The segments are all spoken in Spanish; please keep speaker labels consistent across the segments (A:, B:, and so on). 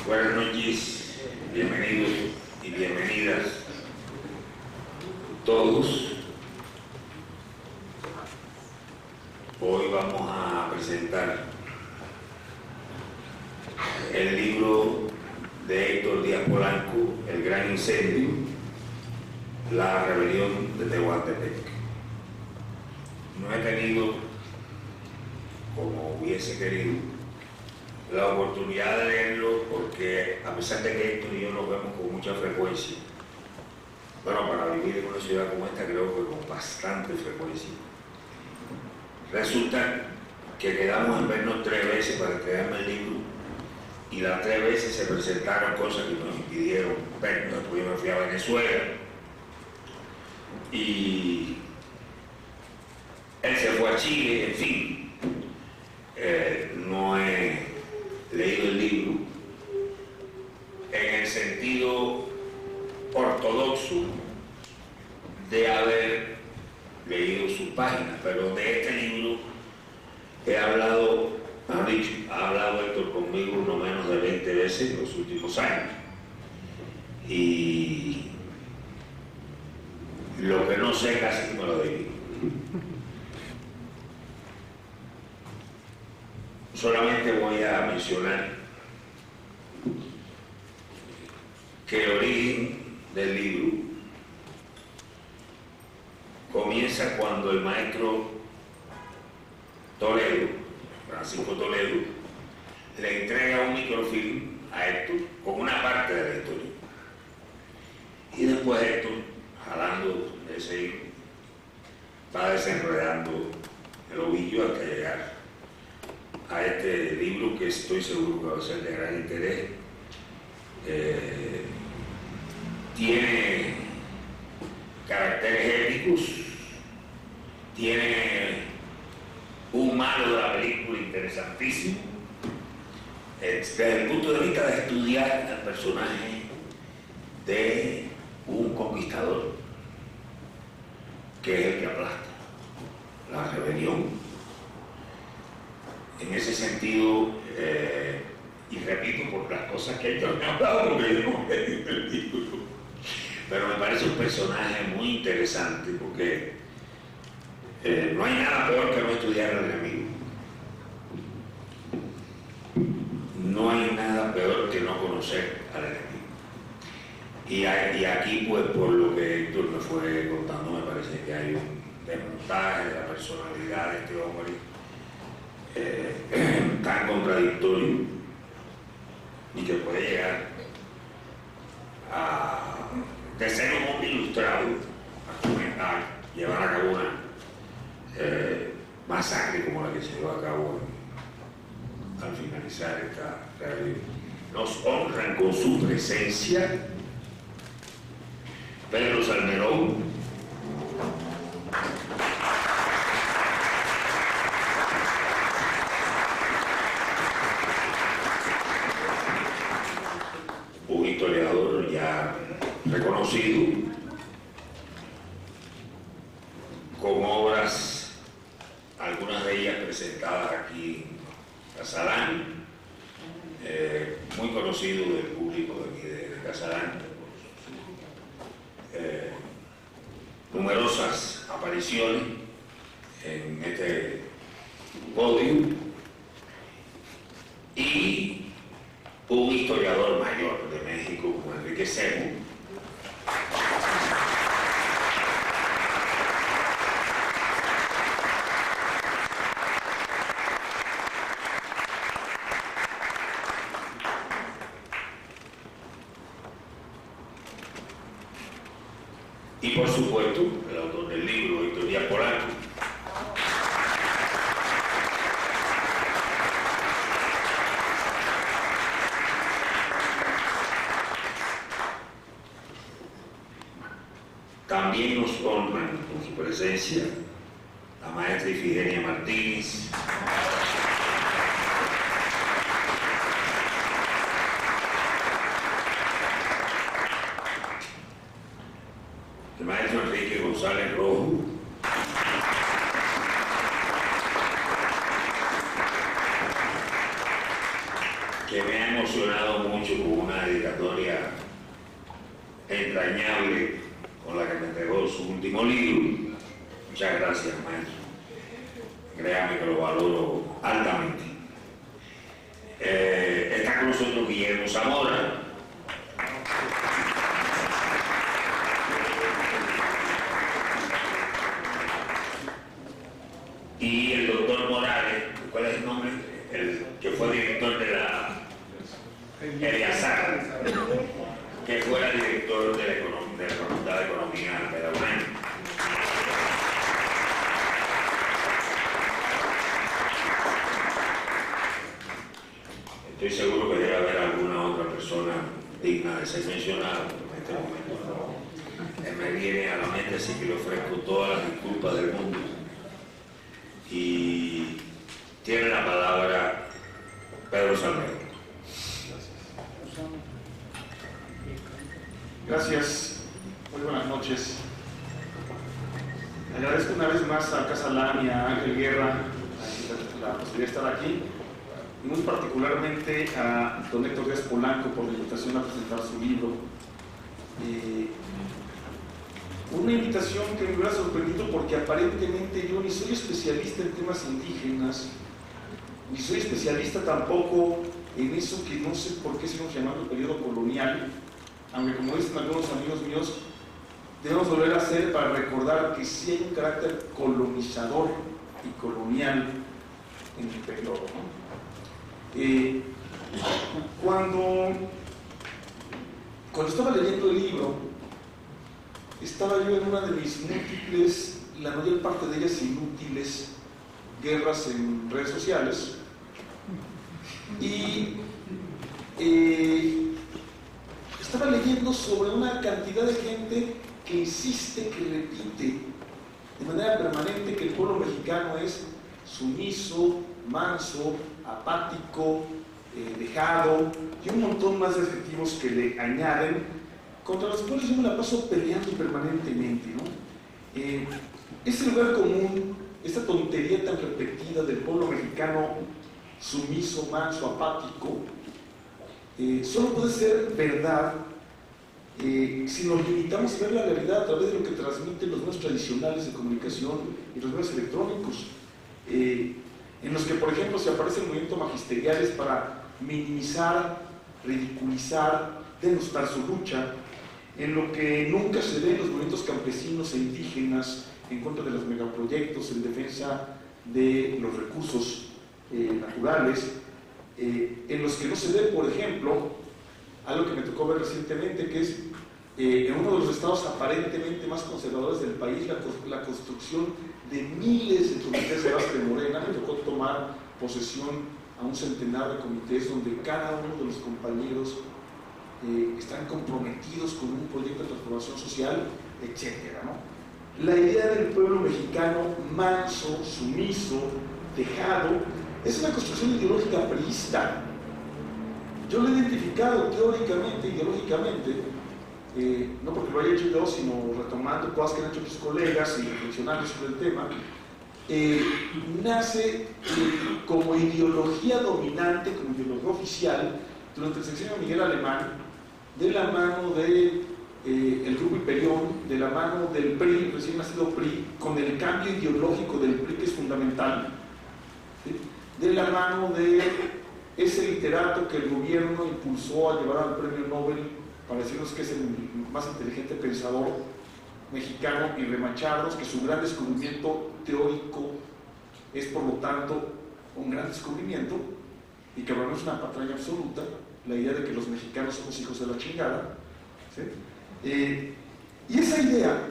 A: Buenas noches, bienvenidos y bienvenidas todos. Hoy vamos a presentar el libro de Héctor Díaz Polanco, El Gran Incendio, la rebelión de Tehuantepec. No he tenido, como hubiese querido, la oportunidad de leerlo porque, a pesar de que Héctor y yo nos vemos con mucha frecuencia, bueno, para vivir en una ciudad como esta creo que con bastante frecuencia, resulta que quedamos en vernos 3 veces para entregarme el libro y las 3 veces se presentaron cosas que nos impidieron vernos. Después yo me fui a Venezuela y él se fue a Chile, en fin. No he leído el libro en el sentido ortodoxo de haber leído sus páginas, pero de este libro he hablado, ha hablado Héctor conmigo no menos de 20 veces en los últimos años, y lo que no sé casi me lo digo. Solamente voy a mencionar que el origen del libro comienza cuando el maestro Toledo, Francisco Toledo, le entrega un microfilm a Héctor con una parte de la historia. Y después Héctor, jalando de ese hilo, va desenredando el ovillo hasta llegar a este libro que estoy seguro que va a ser de gran interés. Tiene caracteres éticos, tiene un malo de la película interesantísimo, desde el punto de vista de estudiar al personaje de un conquistador, que es el que aplasta la rebelión. En ese sentido, y repito por las cosas que ellos me han hablado, porque yo no he leído el libro, pero me parece un personaje muy interesante porque no hay nada peor que no estudiar al enemigo. No hay nada peor que no conocer al enemigo. Y aquí, pues, por lo que Héctor me fue contando, me parece que hay un desmontaje de la personalidad de este hombre tan contradictorio y que puede llegar a, de ser un hombre ilustrado, a comentar, llevar a cabo una masacre como la que se llevó a cabo al finalizar esta rebelión. Nos honran con su presencia Pedro Salmerón, un historiador ya reconocido, con obras, algunas de ellas presentadas aquí en Casalán, muy conocido del público de aquí de Casalán, numerosas apariciones en este podio, y un historiador mayor de México como Enrique Semo, y por supuesto el autor del libro, Héctor Díaz Polanco. También nos honran con su presencia la maestra Ifigenia Martínez, el maestro Enrique González Rojo, que me ha emocionado emocionado mucho con una dedicatoria entrañable con la que me entregó su último libro. Muchas gracias, maestro. Créame que lo valoro altamente. Está con nosotros Guillermo Zamora. Y el doctor Morales, ¿cuál es el nombre? El que fue director de la Eliazar, que fuera director de la Facultad de Economía de la UNAM. Estoy seguro que debe haber alguna otra persona digna de ser mencionada, pero en este momento no me viene a la mente, así que le ofrezco todas las disculpas del mundo. Y tiene la palabra Pedro Salmerón.
B: Gracias, muy buenas noches. Agradezco una vez más a Casa Lam y a Ángel Guerra la posibilidad de estar aquí, y muy particularmente a don Héctor Díaz Polanco por la invitación a presentar su libro. Una invitación que me hubiera sorprendido porque aparentemente yo ni soy especialista en temas indígenas, ni soy especialista tampoco en eso que no sé por qué seguimos llamando el periodo colonial, aunque como dicen algunos amigos míos, debemos volver a hacer para recordar que sí hay un carácter colonizador y colonial en el periodo, ¿no? Cuando estaba leyendo el libro, estaba yo en una de mis múltiples, la mayor parte de ellas inútiles, guerras en redes sociales, y estaba leyendo sobre una cantidad de gente que insiste, que repite de manera permanente que el pueblo mexicano es sumiso, manso, apático, dejado y un montón más de adjetivos que le añaden, contra los cuales yo me la paso peleando permanentemente, ¿no? Ese lugar común, esta tontería tan repetida del pueblo mexicano sumiso, manso, apático, solo puede ser verdad si nos limitamos a ver la realidad a través de lo que transmiten los medios tradicionales de comunicación y los medios electrónicos, en los que, por ejemplo, se aparecen movimientos magisteriales para minimizar, ridiculizar, denostar su lucha, en lo que nunca se ven los movimientos campesinos e indígenas en contra de los megaproyectos, en defensa de los recursos naturales, en los que no se ve, por ejemplo, algo que me tocó ver recientemente, que es en uno de los estados aparentemente más conservadores del país, la construcción de miles de comités de base de Morena. Me tocó tomar posesión a un centenar de comités donde cada uno de los compañeros están comprometidos con un proyecto de transformación social, etcétera, ¿no? La idea del pueblo mexicano manso, sumiso, dejado, es una construcción ideológica priista. Yo lo he identificado teóricamente, ideológicamente, no porque lo haya hecho yo, sino retomando cosas que han hecho mis colegas y reflexionando sobre el tema. Nace como ideología dominante, como ideología oficial, durante el sexenio de Miguel Alemán, de la mano de el Grupo Hiperión, de la mano del PRI, recién nacido PRI, con el cambio ideológico del PRI que es fundamental, ¿sí? De la mano de ese literato que el gobierno impulsó a llevar al premio Nobel para decirnos que es el más inteligente pensador mexicano, y remacharnos que su gran descubrimiento teórico es, por lo tanto, un gran descubrimiento, y que no es una patraña absoluta, la idea de que los mexicanos somos hijos de la chingada, ¿sí? Y esa idea,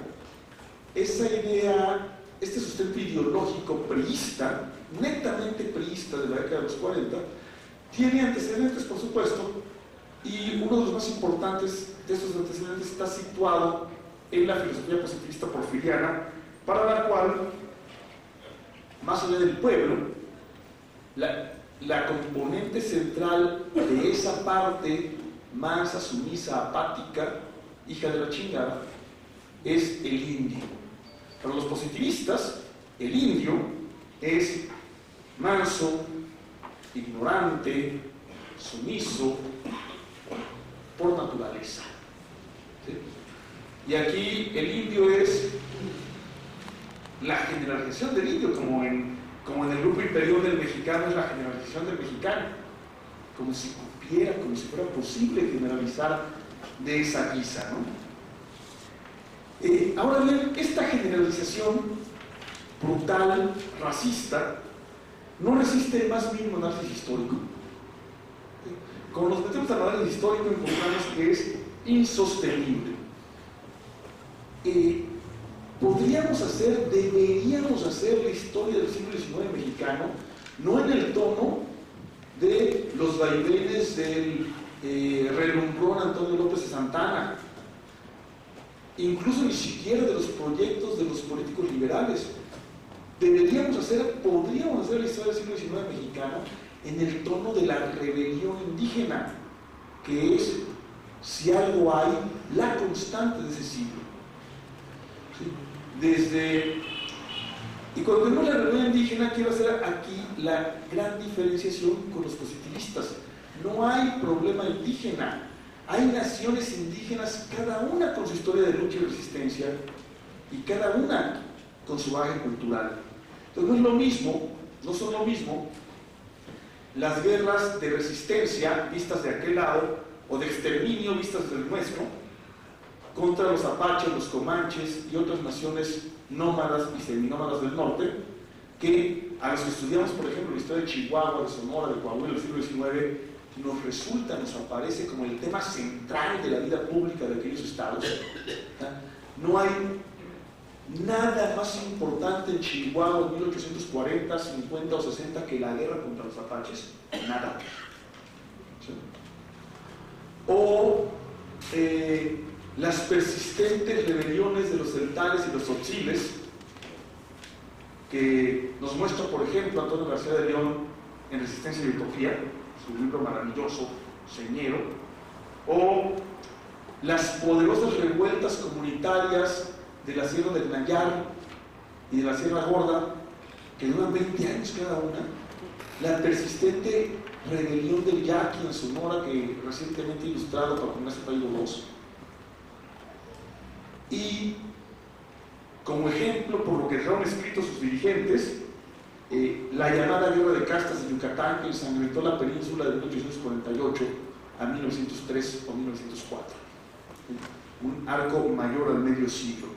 B: este sustento ideológico priista, netamente priista de la década de los 40, tiene antecedentes, por supuesto, y uno de los más importantes de estos antecedentes está situado en la filosofía positivista porfiriana, para la cual, más allá del pueblo, la componente central de esa parte mansa, sumisa, apática, hija de la chingada, es el indio. Para los positivistas, el indio es manso, ignorante, sumiso, naturaleza. ¿Sí? Y aquí el indio es la generalización del indio, como en el grupo inferior del mexicano es la generalización del mexicano, como si cupiera, como si fuera posible generalizar de esa guisa, ¿no? Ahora bien, esta generalización brutal, racista, no resiste el más mínimo análisis histórico. Como nos metemos al análisis histórico, encontramos que es insostenible. Deberíamos hacer la historia del siglo XIX mexicano, no en el tono de los vaivenes del relumbrón Antonio López de Santana, incluso ni siquiera de los proyectos de los políticos liberales. Podríamos hacer la historia del siglo XIX mexicano en el tono de la rebelión indígena, que es, si algo hay, la constante de ese siglo. ¿Sí? Y cuando vemos la rebelión indígena, quiero hacer aquí la gran diferenciación con los positivistas. No hay problema indígena, hay naciones indígenas, cada una con su historia de lucha y resistencia, y cada una con su bagaje cultural. Entonces no son lo mismo las guerras de resistencia vistas de aquel lado, o de exterminio vistas del nuestro, contra los apaches, los comanches y otras naciones nómadas y seminómadas del norte, que a los que estudiamos, por ejemplo, la historia de Chihuahua, de Sonora, de Coahuila del siglo XIX, nos aparece como el tema central de la vida pública de aquellos estados. No hay nada más importante en Chihuahua en 1840, 50 o 60 que la guerra contra los apaches. Nada. ¿Sí? O las persistentes rebeliones de los celtales y los tzotziles, que nos muestra, por ejemplo, Antonio García de León en Resistencia y Utopía, su libro maravilloso, Señero, o las poderosas revueltas comunitarias de la Sierra del Nayar y de la Sierra Gorda, que duran 20 años cada una, la persistente rebelión del Yaqui en Sonora, que recientemente ilustrado por Ignacio Paído II. Y como ejemplo, por lo que dejaron escritos sus dirigentes, la llamada Guerra de Castas de Yucatán, que ensangrentó la península de 1848 a 1903 o 1904. Un arco mayor al medio siglo.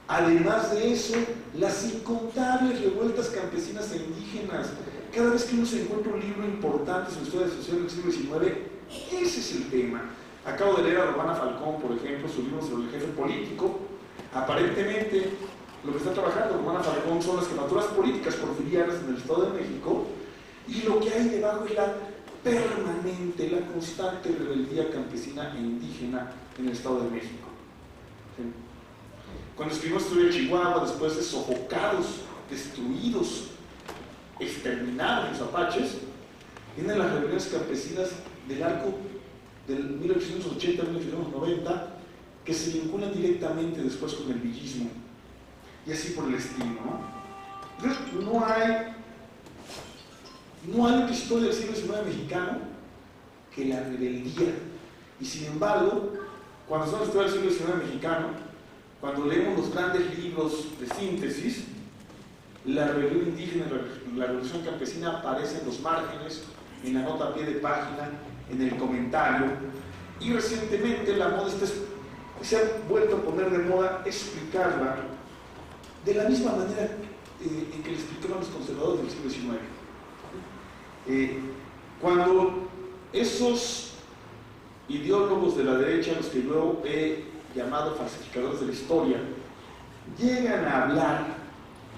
B: Además de eso, las incontables revueltas campesinas e indígenas. Cada vez que uno se encuentra un libro importante sobre la historia social del siglo XIX, ese es el tema. Acabo de leer a Romana Falcón, por ejemplo, su libro sobre el jefe político. Aparentemente, lo que está trabajando Romana Falcón son las jefaturas políticas porfirianas en el Estado de México, y lo que hay debajo es la permanente, la constante rebeldía campesina e indígena en el Estado de México. ¿Sí? Cuando escribimos historia de Chihuahua, después de sofocados, destruidos, exterminados los apaches, vienen las rebeliones campesinas del arco del 1880-1890, que se vinculan directamente después con el villismo, y así por el estilo, ¿no? Entonces, no hay otra historia del siglo XIX mexicano que la rebeldía. Y sin embargo, cuando son la historia del siglo XIX mexicano, cuando leemos los grandes libros de síntesis, la rebelión indígena y la revolución campesina aparece en los márgenes, en la nota a pie de página, en el comentario, y recientemente la moda se ha vuelto a poner de moda explicarla de la misma manera en que le explicaban los conservadores del siglo XIX. Cuando esos ideólogos de la derecha, los que luego he llamado falsificadores de la historia, llegan a hablar,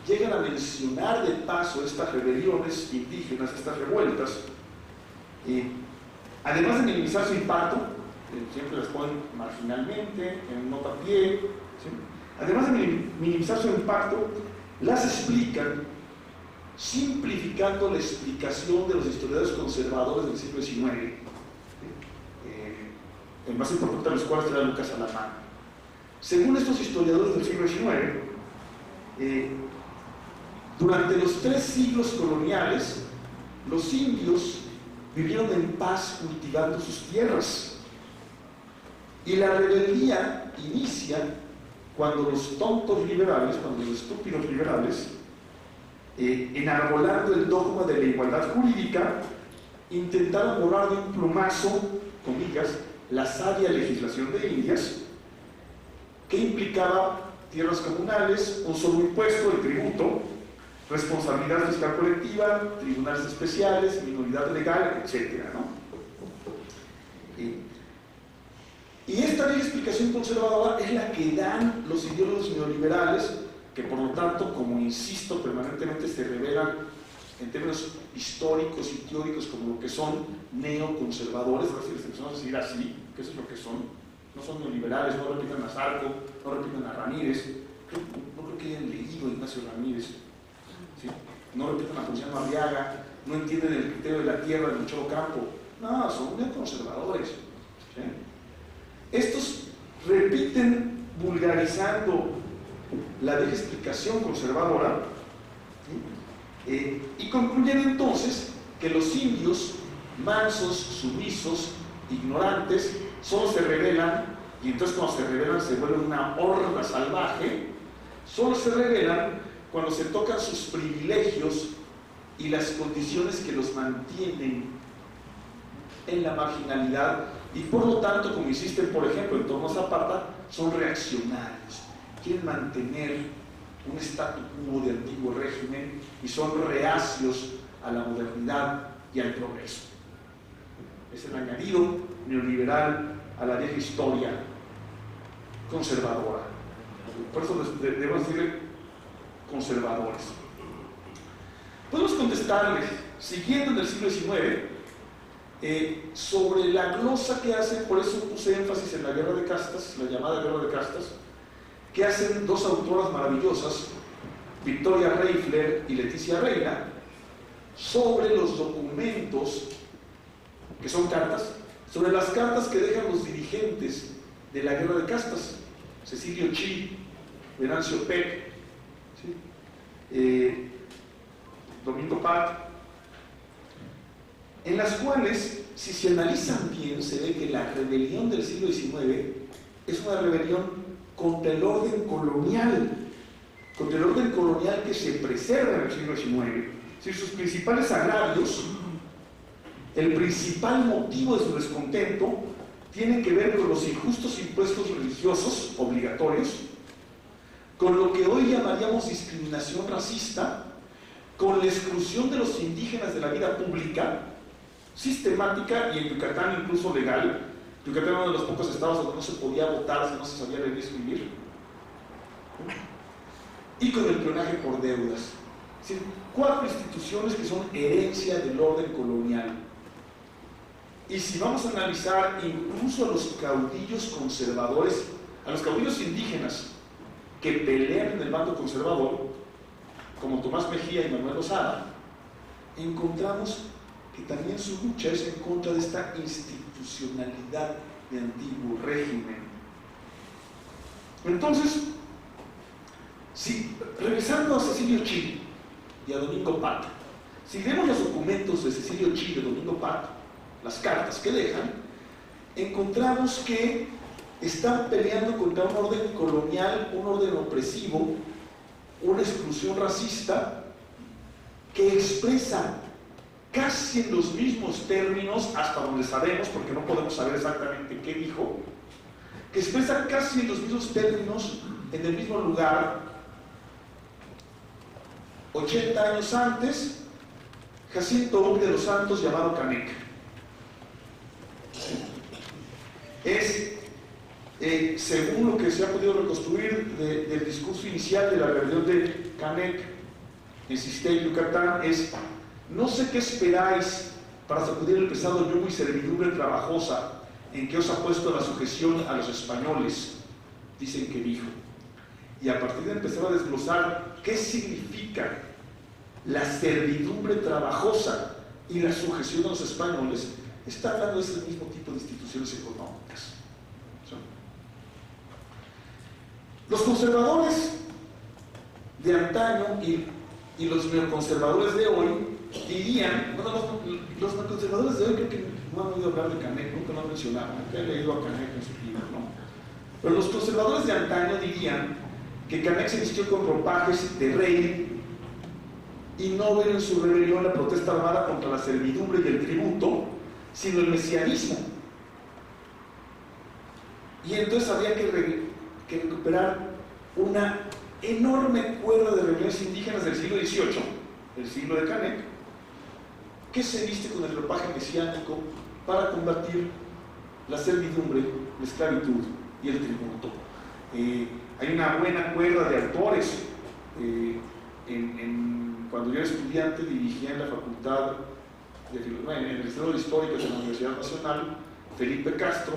B: llegan a mencionar de paso estas rebeliones indígenas, estas revueltas, además de minimizar su impacto, siempre las ponen marginalmente, en nota a pie, ¿sí? Además de minimizar su impacto, las explican simplificando la explicación de los historiadores conservadores del siglo XIX, el más importante de los cuales era Lucas Alamán. Según estos historiadores del siglo XIX, durante los 3 siglos coloniales, los indios vivieron en paz cultivando sus tierras. Y la rebeldía inicia cuando los tontos liberales, cuando los estúpidos liberales, enarbolando el dogma de la igualdad jurídica, intentaron borrar de un plumazo, comillas, la sabia legislación de Indias, que implicaba tierras comunales, un solo impuesto, el tributo, responsabilidad fiscal colectiva, tribunales especiales, minoridad legal, etc., ¿no? Y esta vieja explicación conservadora es la que dan los ideólogos neoliberales, que por lo tanto, como insisto, permanentemente se revelan en términos históricos y teóricos como lo que son neoconservadores, a ver si les empezamos a decir así, que eso es lo que son. No son neoliberales, no repitan a Sarco, no repitan a Ramírez, no creo que hayan leído a Ignacio Ramírez, ¿sí? No repitan a Ponciano Arriaga, no entienden el criterio de la tierra del Cholo Campo, no, son neoconservadores, ¿sí? Estos repiten vulgarizando la vieja explicación conservadora, ¿sí? Y concluyen entonces que los indios, mansos, sumisos, ignorantes, solo se rebelan, y entonces cuando se rebelan se vuelven una horda salvaje, solo se rebelan cuando se tocan sus privilegios y las condiciones que los mantienen en la marginalidad, y por lo tanto, como insisten por ejemplo en torno a Zapata, son reaccionarios, quieren mantener un statu quo de antiguo régimen y son reacios a la modernidad y al progreso. Es el añadido neoliberal a la vieja historia conservadora. Por eso debemos decir conservadores. Podemos contestarles, siguiendo en el siglo XIX, sobre la glosa que hacen, por eso puse énfasis en la guerra de castas, la llamada guerra de castas, que hacen dos autoras maravillosas, Victoria Reifler y Leticia Reina, sobre los documentos, que son cartas, sobre las cartas que dejan los dirigentes de la guerra de castas, Cecilio Chi, Venancio Peck, ¿sí? Domingo Pat, en las cuales, si se analizan bien, se ve que la rebelión del siglo XIX es una rebelión contra el orden colonial que se preserva en el siglo XIX. Si sus principales agravios, el principal motivo de su descontento, tienen que ver con los injustos impuestos religiosos obligatorios, con lo que hoy llamaríamos discriminación racista, con la exclusión de los indígenas de la vida pública, sistemática y en Yucatán incluso legal. Yucatán era uno de los pocos estados donde no se podía votar si no se sabía leer y escribir, y con el peonaje por deudas. Es decir, 4 instituciones que son herencia del orden colonial. Y si vamos a analizar incluso a los caudillos conservadores, a los caudillos indígenas que pelean en el bando conservador, como Tomás Mejía y Manuel Lozada, encontramos que también su lucha es en contra de esta institucionalidad de antiguo régimen. Entonces, si, regresando a Cecilio Chi y a Domingo Pat, si vemos los documentos de Cecilio Chi y de Domingo Pat, las cartas que dejan, encontramos que están peleando contra un orden colonial, un orden opresivo, una exclusión racista que expresa casi en los mismos términos, hasta donde sabemos, porque no podemos saber exactamente qué dijo, que expresa casi en los mismos términos, en el mismo lugar, 80 años antes, Jacinto Huck de los Santos, llamado Canek. Es, según lo que se ha podido reconstruir del discurso inicial de la rebelión de Canek en Sistey, Yucatán, es: no sé qué esperáis para sacudir el pesado yugo y servidumbre trabajosa en que os ha puesto la sujeción a los españoles, dicen que dijo. Y a partir de empezar a desglosar qué significa la servidumbre trabajosa y la sujeción a los españoles, está hablando de ese mismo tipo de instituciones económicas. ¿Sí? Los conservadores de antaño y los neoconservadores de hoy dirían, bueno, los neoconservadores de hoy creo que no han oído hablar de Canek, nunca lo han mencionado, nunca he leído a Canek en sus libros, ¿no? Pero los conservadores de antaño dirían que Canek se vistió con ropajes de rey y no ven en su rebelión la protesta armada contra la servidumbre y el tributo, sino el mesianismo. Y entonces había que recuperar una enorme cuerda de rebeliones indígenas del siglo XVIII, el siglo de Canek, que se viste con el ropaje mesiánico para combatir la servidumbre, la esclavitud y el tributo. Hay una buena cuerda de autores. Cuando yo era estudiante dirigía en la facultad, en el Instituto de Históricos de la Universidad Nacional, Felipe Castro,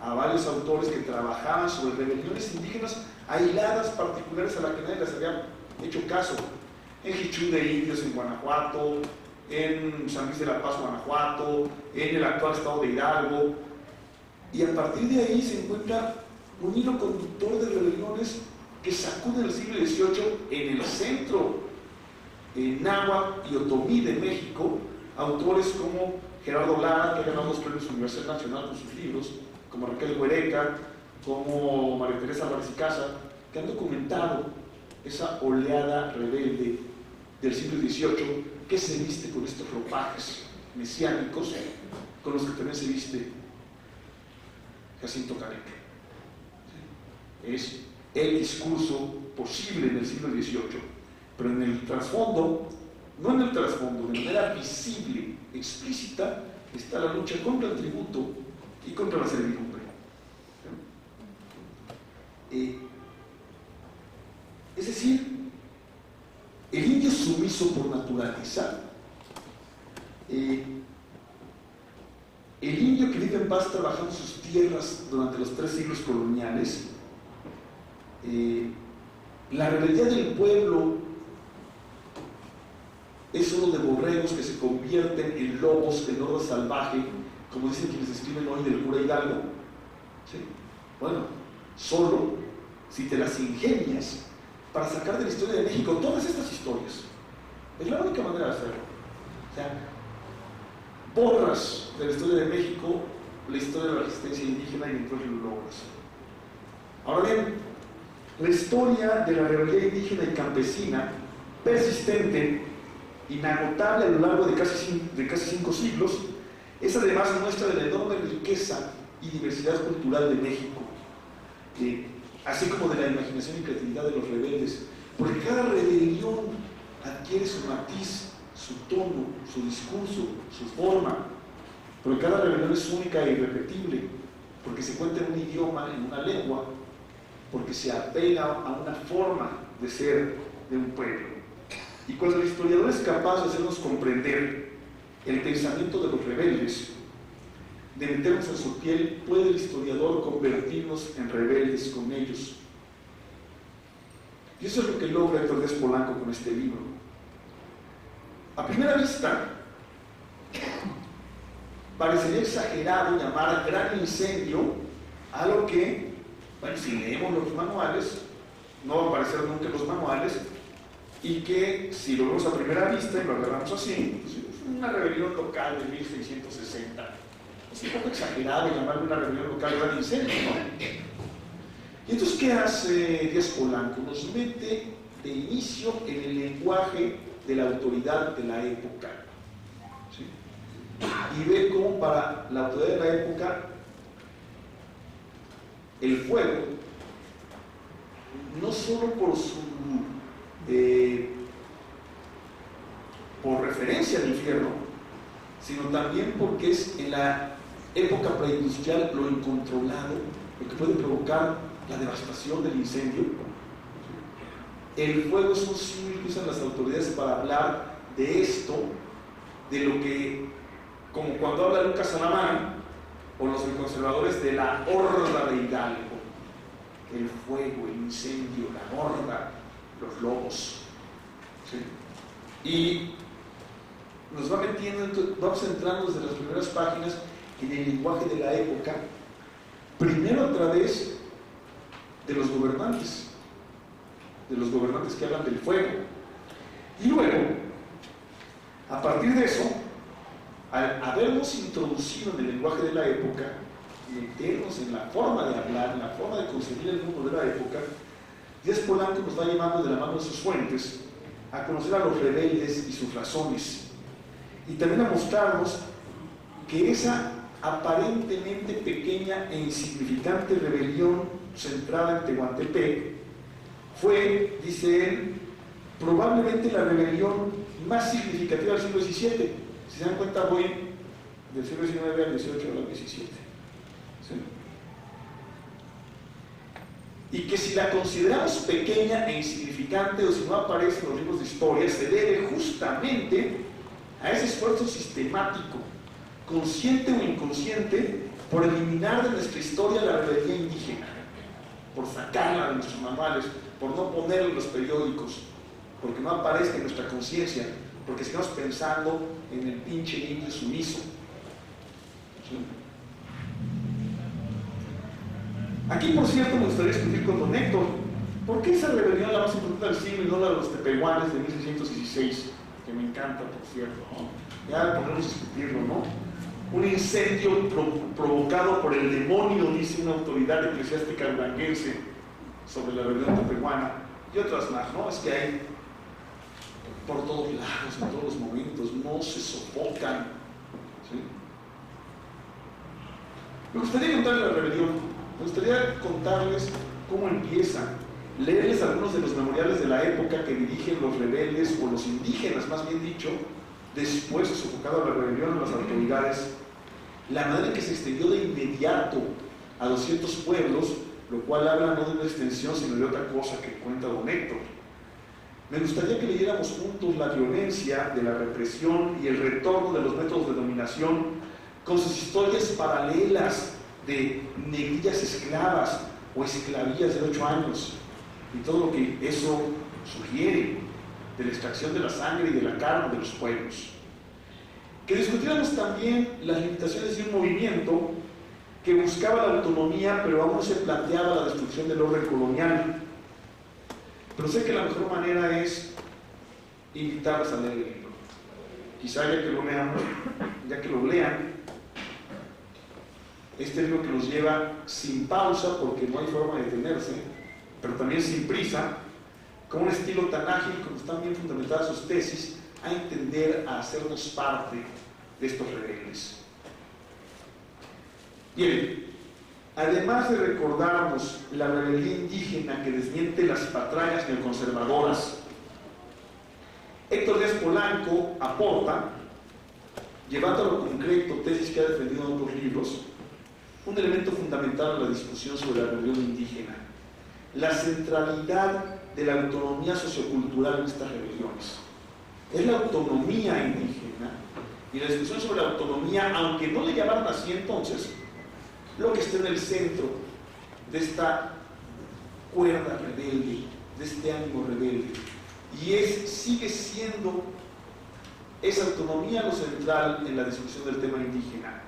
B: a varios autores que trabajaban sobre rebeliones indígenas aisladas particulares a las que nadie les había hecho caso. En Jichú de Indios en Guanajuato, en San Luis de la Paz, Guanajuato, en el actual estado de Hidalgo. Y a partir de ahí se encuentra un hilo conductor de rebeliones que sacuden el siglo XVIII en el centro náhuatl y otomí de México, autores como Gerardo Lara, que ha ganado 2 premios Universidad Nacional con sus libros, como Raquel Huereca, como María Teresa Álvarez y Casa, que han documentado esa oleada rebelde del siglo XVIII que se viste con estos ropajes mesiánicos con los que también se viste Jacinto Canek. Es el discurso posible en el siglo XVIII, pero en el trasfondo, no en el trasfondo, de manera visible, explícita, está la lucha contra el tributo y contra la servidumbre. Es decir, el indio sumiso por naturaleza, el indio que vive en paz trabajando sus tierras durante los 3 siglos coloniales, la rebeldía del pueblo es uno de borregos que se convierten en lobos en horda salvaje, como dicen quienes escriben hoy del cura Hidalgo. ¿Sí? Bueno, solo si te las ingenias para sacar de la historia de México todas estas historias. Es la única manera de hacerlo. O sea, borras de la historia de México la historia de la resistencia indígena y entonces lo logras. Ahora bien, la historia de la rebeldía indígena y campesina, persistente, inagotable a lo largo de casi 5 siglos, es además muestra de la enorme riqueza y diversidad cultural de México, así como de la imaginación y creatividad de los rebeldes, porque cada rebelión adquiere su matiz, su tono, su discurso, su forma, porque cada rebelión es única e irrepetible, porque se cuenta en un idioma, en una lengua, porque se apega a una forma de ser de un pueblo. Y cuando el historiador es capaz de hacernos comprender el pensamiento de los rebeldes, de meternos en su piel, puede el historiador convertirnos en rebeldes con ellos. Y eso es lo que logra Héctor Díaz Polanco con este libro. A primera vista, parecería exagerado llamar gran incendio a lo que, bueno, si leemos los manuales, no va a aparecer nunca en los manuales, y que si lo vemos a primera vista y lo agarramos así, pues es una rebelión local de 1660. Es un poco exagerado llamarle una rebelión local gran incendio, ¿no? Y entonces, ¿qué hace Díaz Polanco? Nos mete de inicio en el lenguaje de la autoridad de la época, ¿sí? Y ve cómo para la autoridad de la época el fuego, no solo por referencia al infierno, sino también porque es en la época preindustrial lo incontrolado, lo que puede provocar la devastación del incendio. El fuego es un símbolo que usan las autoridades para hablar de esto, de lo que, como cuando habla Lucas Alamán o los conservadores, de la horda de Hidalgo, el fuego, el incendio, la horda, los lobos, ¿sí? Y nos va metiendo, vamos entrando desde las primeras páginas en el lenguaje de la época, primero a través de los gobernantes que hablan del fuego, y luego, a partir de eso, al habernos introducido en el lenguaje de la época, meternos en la forma de hablar, en la forma de concebir el mundo de la época, Díaz Polanco nos va llevando de la mano de sus fuentes a conocer a los rebeldes y sus razones, y también a mostrarnos que esa aparentemente pequeña e insignificante rebelión centrada en Tehuantepec fue, dice él, probablemente la rebelión más significativa del siglo XVII. Si se dan cuenta, voy del siglo XIX al XVIII al XVII. ¿Sí? Y que si la consideramos pequeña e insignificante o si no aparece en los libros de historia, se debe justamente a ese esfuerzo sistemático, consciente o inconsciente, por eliminar de nuestra historia la rebeldía indígena, por sacarla de nuestros manuales, por no ponerla en los periódicos, porque no aparezca en nuestra conciencia, porque sigamos pensando en el pinche indio sumiso. ¿Sí? Aquí, por cierto, me gustaría discutir con don Héctor, ¿por qué esa rebelión es la más importante del siglo y no la de los tepehuanes de 1616? Que me encanta, por cierto, ¿no? Ya podemos discutirlo, ¿no? Un incendio provocado por el demonio, dice una autoridad eclesiástica duranguense sobre la rebelión tepehuana, y otras más, ¿no? Es que hay por todos lados, en todos los momentos, no se sofocan. ¿Sí? Me gustaría contarles la rebelión, me gustaría contarles cómo empieza, leerles algunos de los memoriales de la época que dirigen los rebeldes, o los indígenas, más bien dicho, después de sofocado la rebelión a las autoridades, la manera en que se extendió de inmediato a 200 pueblos, lo cual habla no de una extensión, sino de otra cosa que cuenta don Héctor. Me gustaría que leyéramos juntos la violencia de la represión y el retorno de los métodos de dominación, con sus historias paralelas de negrillas esclavas o esclavillas de 8 años, y todo lo que eso sugiere de la extracción de la sangre y de la carne de los pueblos. Que discutiéramos también las limitaciones de un movimiento que buscaba la autonomía, pero aún no se planteaba la destrucción del orden colonial. Pero sé que la mejor manera es invitarlos a leer el libro. Quizá ya que lo lean, este libro que los lleva sin pausa, porque no hay forma de detenerse, pero también sin prisa, con un estilo tan ágil como están bien fundamentadas sus tesis, a entender, a hacernos parte de estos rebeldes. Bien, además de recordarnos la rebeldía indígena que desmiente las patrañas neoconservadoras, Héctor Díaz Polanco aporta, llevando a lo concreto tesis que ha defendido en otros libros, un elemento fundamental en la discusión sobre la rebelión indígena: la centralidad de la autonomía sociocultural en estas rebeliones. Es la autonomía indígena, y la discusión sobre la autonomía, aunque no le llamaron así entonces, lo que está en el centro de esta cuerda rebelde, de este ánimo rebelde, y sigue siendo esa autonomía lo central en la discusión del tema indígena.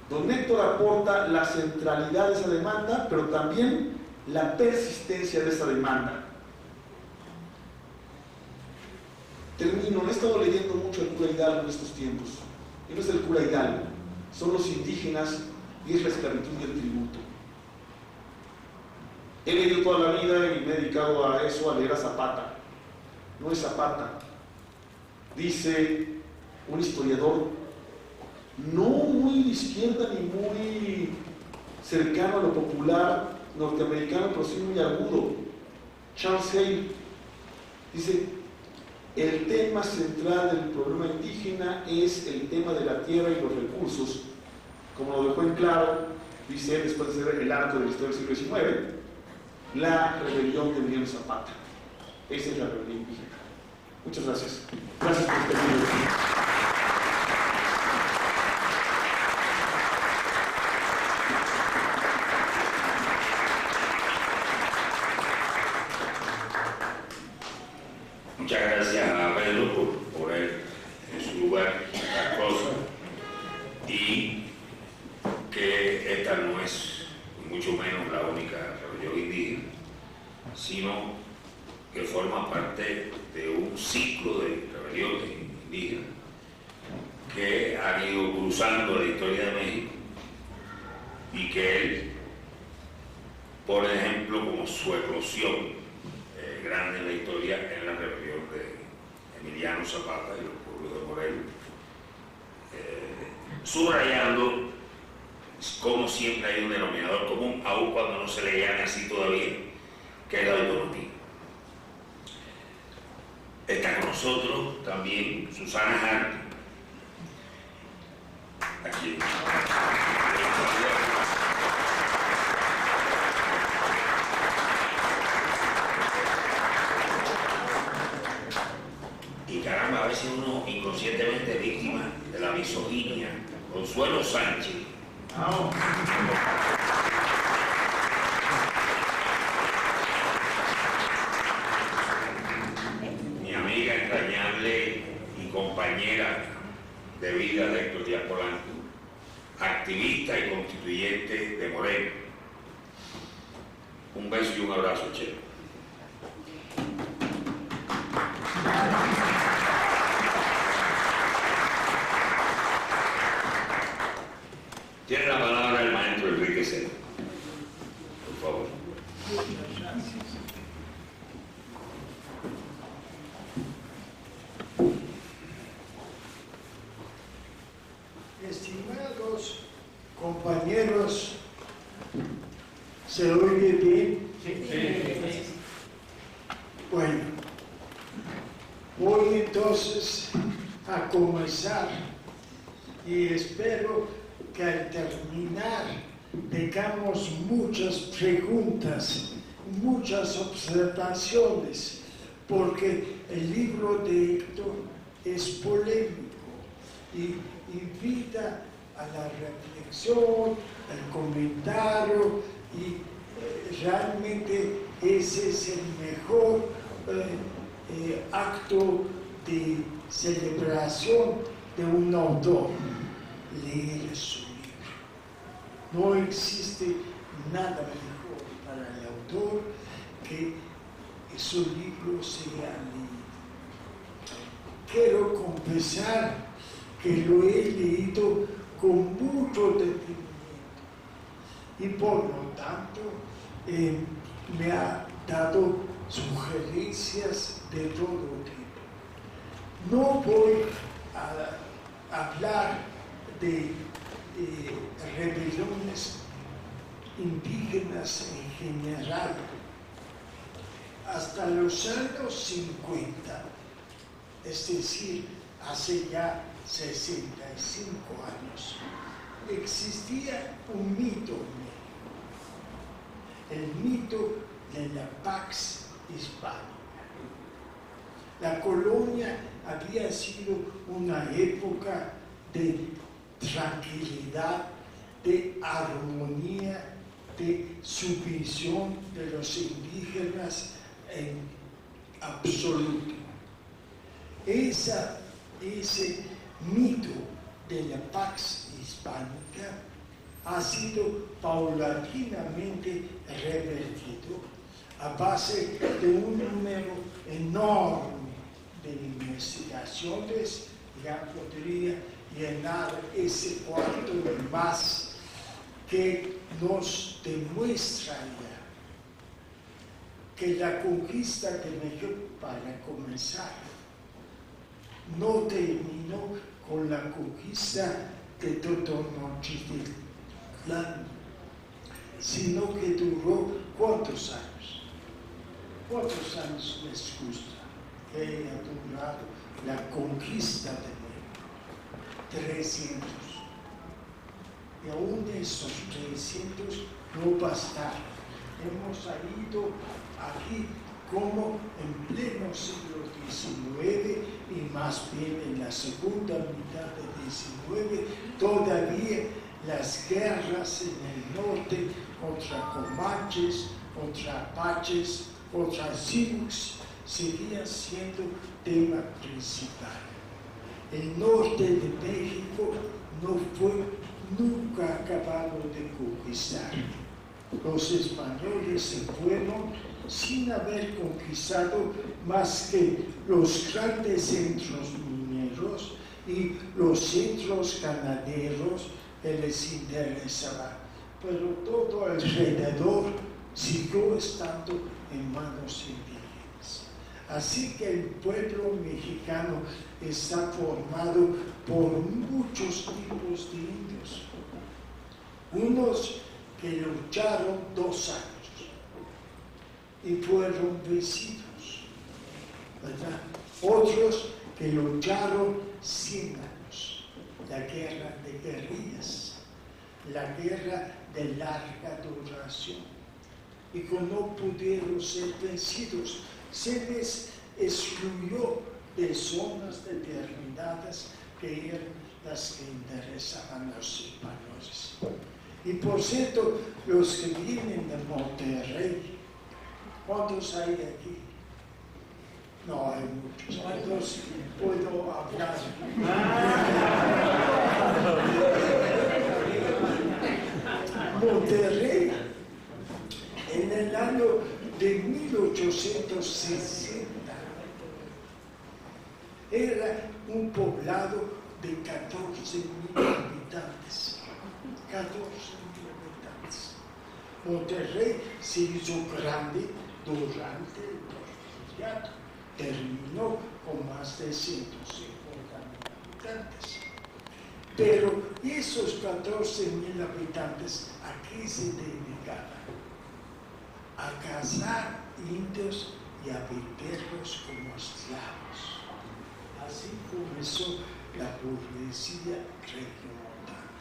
B: Don Héctor aporta la centralidad de esa demanda, pero también la persistencia de esa demanda. Termino, he estado leyendo mucho el cura Hidalgo en estos tiempos, y no es el cura Hidalgo, son los indígenas y es la esclavitud y el tributo. He leído toda la vida y me he dedicado a eso, a leer a Zapata. No es Zapata, dice un historiador no muy de izquierda ni muy cercano a lo popular norteamericano, pero sí muy agudo, Charles Hale, dice: el tema central del problema indígena es el tema de la tierra y los recursos, como lo dejó en claro, dice él, después de ser el arco de la historia del siglo XIX, la rebelión de Emiliano Zapata. Esa es la rebelión indígena. Muchas gracias. Gracias por este video.
A: Muchas gracias a Pedro por poner en su lugar las cosas, y que esta no es, mucho menos, la única rebelión indígena, sino que forma parte de un ciclo de rebeliones indígenas que han ido cruzando la historia de México y que él pone ejemplo como su eclosión grande en la historia en la rebelión de Emiliano Zapata y los pueblos de Morelos, subrayando como siempre hay un denominador común, aun cuando no se le llame así todavía, que es la autonomía. Está con nosotros también Susana Hardy, aquí. Y caramba, a veces uno inconscientemente víctima de la misoginia. Consuelo Sánchez. Mi amiga entrañable y compañera de vida de Héctor Díaz Polanco, activista y constituyente de Moreno. Un beso y un abrazo, Che. Tiene la palabra el maestro Enrique Sena, por favor.
C: Estimados compañeros, ¿se oye bien? Sí. Bueno, voy entonces a comenzar y espero que al terminar tengamos muchas preguntas, muchas observaciones, porque el libro de Héctor es polémico y invita a la reflexión, al comentario, y realmente ese es el mejor acto de celebración de un autor, leer su libro. No existe nada mejor para el autor que su libro sea leído. Quiero confesar que lo he leído con mucho detenimiento y por lo tanto me ha dado sugerencias de todo tipo. No voy a hablar de rebeliones indígenas en general. Hasta los años 50, es decir, hace ya 65 años, existía un mito en México, el mito de la Pax Hispánica. La colonia había sido una época de tranquilidad, de armonía, de subvisión de los indígenas en absoluto. Ese mito de la Pax Hispánica ha sido paulatinamente revertido a base de un número enorme de investigaciones. Ya podría llenar ese cuarto y más, que nos demuestra ya que la conquista de México, para comenzar, no terminó con la conquista de Totonochitlán, sino que duró ¿cuántos años? ¿Cuántos años les gusta que haya durado la conquista de México? 300. Y aún esos 300 no bastaron. Hemos salido aquí como en pleno siglo XIX y más bien en la segunda mitad del XIX, todavía las guerras en el norte contra comanches, contra apaches, contra sioux, seguían siendo tema principal. El norte de México no fue nunca acabado de conquistar. Los españoles se fueron sin haber conquistado más que los grandes centros mineros y los centros ganaderos que les interesaba, pero todo alrededor siguió estando en manos indígenas. Así que el pueblo mexicano está formado por muchos tipos de indios. Unos que lucharon 2 años y fueron vencidos, ¿verdad? Otros que lucharon 100 años, la guerra de guerrillas, la guerra de larga duración, y que no pudieron ser vencidos, se les excluyó de zonas determinadas que eran las que interesaban a los españoles. Y por cierto, los que vienen de Monterrey, ¿cuántos hay aquí? No hay muchos, entonces puedo hablar. Monterrey, en el año de 1860, era un poblado de 14.000 habitantes. 14.000 habitantes. Monterrey se hizo grande durante el porfiriato. Terminó con más de 150.000 habitantes. Pero esos 14.000 habitantes, ¿a qué se dedicaban? A cazar indios y a venderlos como esclavos. Así comenzó la burguesía regiomontana.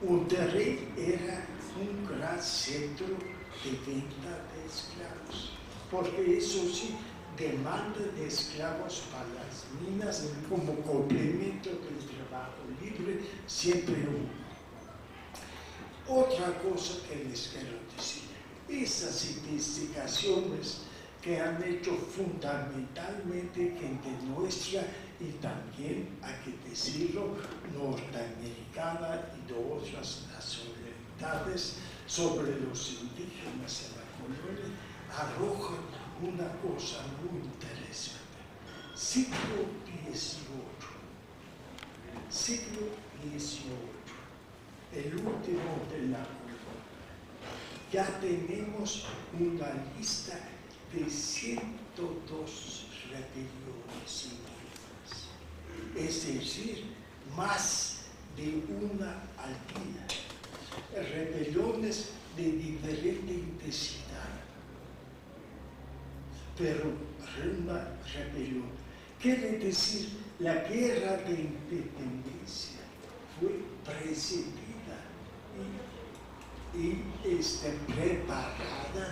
C: Monterrey era un gran centro de venta de esclavos, porque eso sí, demanda de esclavos para las minas como complemento del trabajo libre siempre hubo. Otra cosa que les quiero decir, esas investigaciones que han hecho fundamentalmente gente nuestra y también, hay que decirlo, norteamericana y de otras nacionalidades sobre los indígenas en la colonia, arrojan una cosa muy interesante. Siglo XVIII, el último de la colonia, ya tenemos una lista de 102 rebeliones indígenas, es decir, más de una al día, rebeliones de diferente intensidad. Pero una rebelión quiere decir la guerra de independencia fue precedida y preparada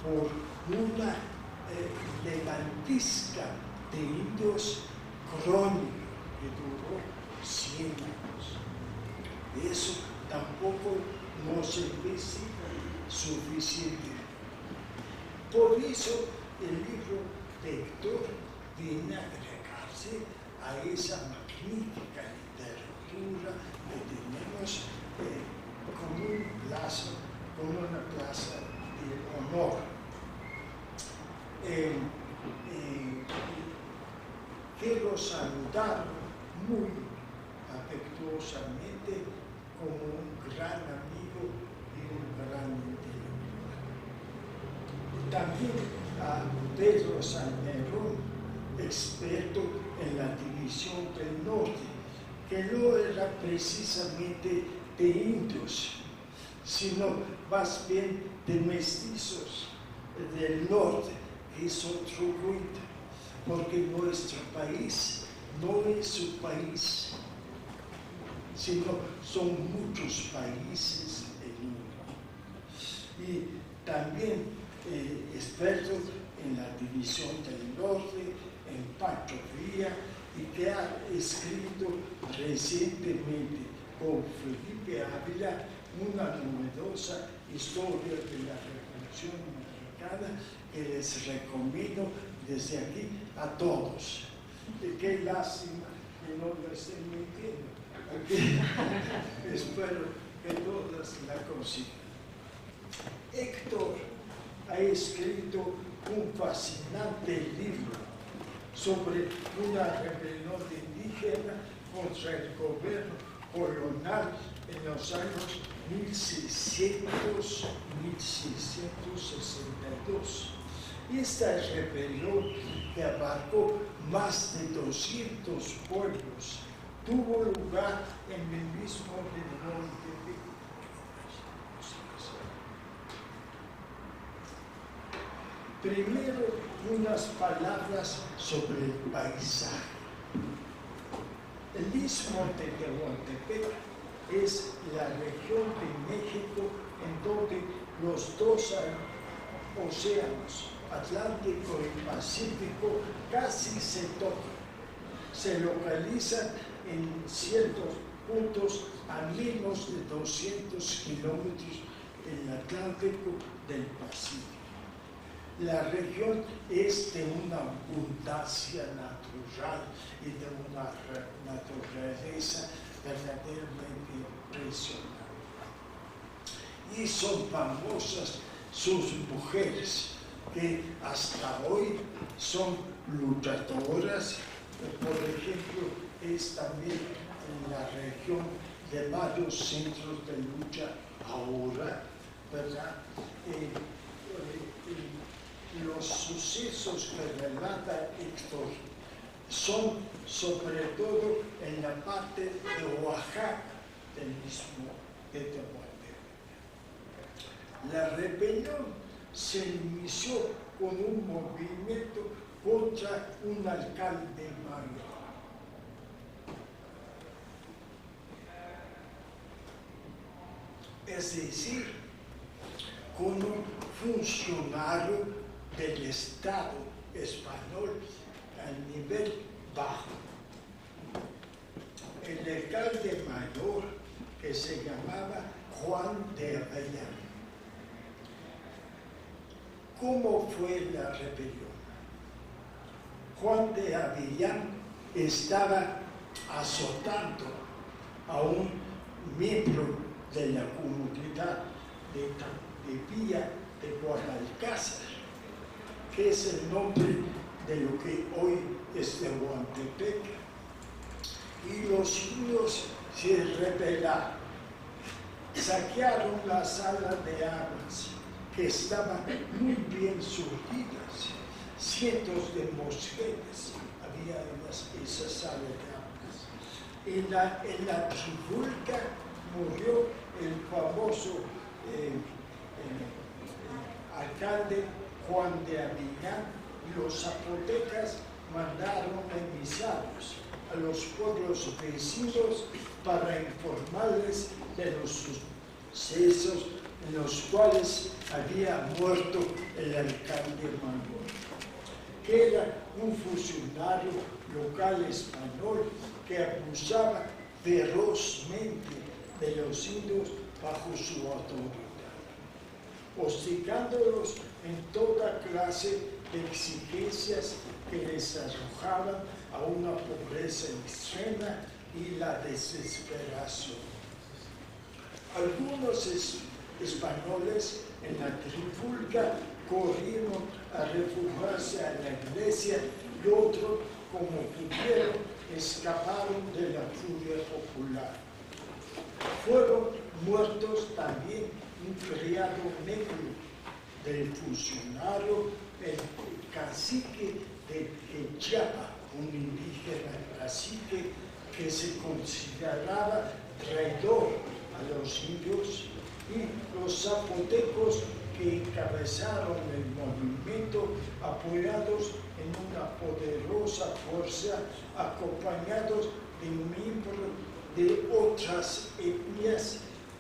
C: por una levantisca de indios crónica que duró 100 años. Eso tampoco no se investiga suficientemente. Por eso el libro de Héctor viene a agregarse a esa magnífica literatura que tenemos con una plaza de honor. Quiero saludar muy afectuosamente como un gran amigo y un gran intelectual. También a Pedro Salmerón, experto en la división del norte, que no era precisamente de indios, sino más bien de mestizos del norte, que es otro cuento, porque nuestro país no es su país, sino son muchos países en uno. Y también experto en la división del norte, en Pancho Villa, y que ha escrito recientemente con Felipe Ávila una novedosa historia de la Revolución Mexicana que les recomiendo desde aquí a todos. Qué lástima que no lo estén mintiendo. Espero que todas la consigan. Héctor ha escrito un fascinante libro sobre una rebelión indígena contra el gobierno colonial en los años 1600-1662. Esta rebelión, que abarcó más de 200 pueblos, tuvo lugar en el mismo norte de Primero, unas palabras sobre el paisaje. El istmo de Tehuantepec es la región de México en donde los dos océanos, Atlántico y Pacífico, casi se tocan. Se localizan en ciertos puntos a menos de 200 kilómetros del Atlántico del Pacífico. La región es de una abundancia natural y de una naturaleza verdaderamente impresionante. Y son famosas sus mujeres, que hasta hoy son luchadoras. Por ejemplo, es también en la región de varios centros de lucha ahora, ¿verdad? Los sucesos que relata Héctor son sobre todo en la parte de Oaxaca del mismo de Tehuantepec. La rebelión se inició con un movimiento contra un alcalde mayor. Es decir, con un funcionario del Estado español a nivel bajo. El alcalde mayor, que se llamaba Juan de Avellán. ¿Cómo fue la rebelión? Juan de Avellán estaba azotando a un miembro de la comunidad de Villa de Guadalcázar, que es el nombre de lo que hoy es Tehuantepec. Y los indios se rebelaron, saquearon las salas de armas, que estaban muy bien surtidas, cientos de mosquetes había en esas salas de armas. En la trifulca murió el famoso alcalde Juan de Avellán, y los zapotecas mandaron emisarios a los pueblos vecinos para informarles de los sucesos en los cuales había muerto el alcalde mayor, que era un funcionario local español que abusaba ferozmente de los indios bajo su autoridad, hostigándolos en toda clase de exigencias que les arrojaban a una pobreza extrema y la desesperación. Algunos españoles en la trifulca corrieron a refugiarse a la iglesia y otros, como pudieron, escaparon de la furia popular. Fueron muertos también un criado negro del funcionario, el cacique de Quechapa, un indígena cacique que se consideraba traidor a los indios, y los zapotecos que encabezaron el movimiento, apoyados en una poderosa fuerza, acompañados de miembros de otras etnias,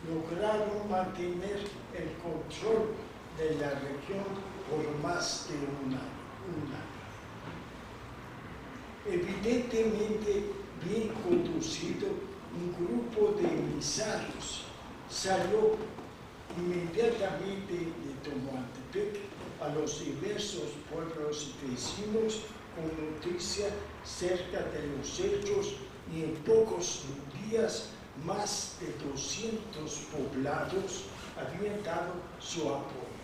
C: lograron mantener el control de la región por más de un año. Evidentemente bien conducido, un grupo de emisarios salió inmediatamente de Tehuantepec a los diversos pueblos vecinos con noticia cerca de los hechos, y en pocos días más de 200 poblados habían dado su apoyo.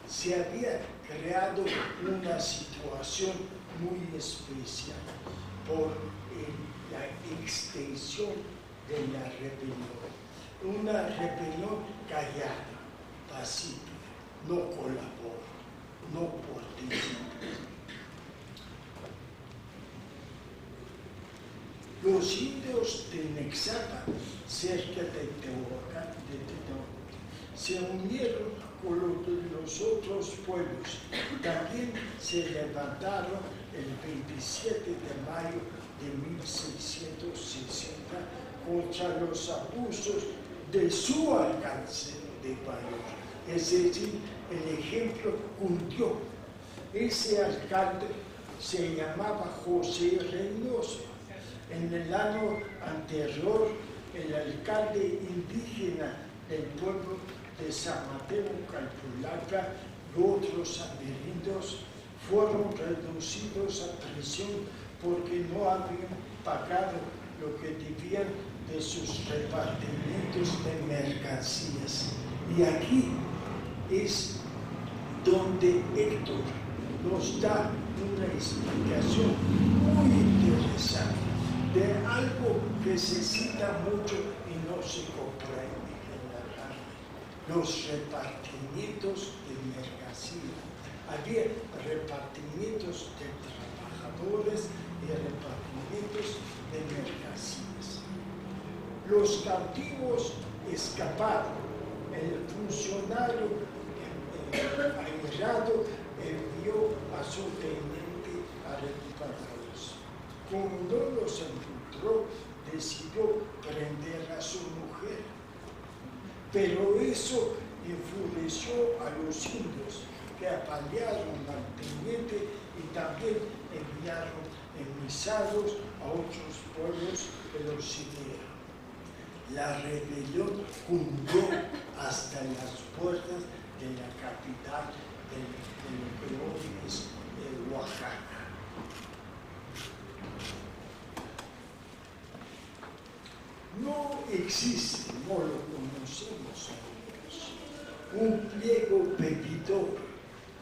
C: Se había creado una situación muy especial por la extensión de la rebelión. Una rebelión callada, pacífica, no colabora, no participa. Los indios de Nexapa, cerca de Tehuacán, se unieron con los otros pueblos. También se levantaron el 27 de mayo de 1660 contra los abusos de su alcance de mayor. Es decir, el ejemplo cundió. Ese alcalde se llamaba José Reynoso. En el año anterior, el alcalde indígena del pueblo de San Mateo Calpulaca y otros amerindios fueron reducidos a prisión porque no habían pagado lo que debían de sus repartimientos de mercancías. Y aquí es donde Héctor nos da una explicación muy interesante de algo que se cita mucho y no se comprende generalmente: los repartimientos de mercancía. Había repartimientos de trabajadores y repartimientos de mercancías. Los cautivos escaparon. El funcionario airado envió a su teniente a recuperarlos. Como no los encontró, decidió prender a su mujer. Pero eso enfureció a los indios, que apalearon al teniente y también enviaron emisados a otros pueblos que los siguieron. La rebelión cundió hasta las puertas de la capital de lo que hoy es Oaxaca. No existe, no lo conocemos, amigos, un pliego pedidor,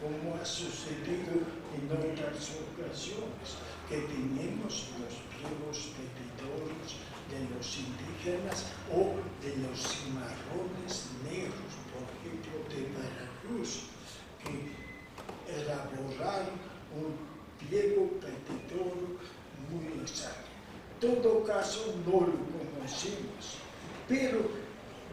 C: como ha sucedido en otras ocasiones, que tenemos los pliegos pedidores de los indígenas o de los cimarrones negros, por ejemplo, de Veracruz, que elaboraron un pliego pedidor muy exacto. En todo caso, no lo conocemos, pero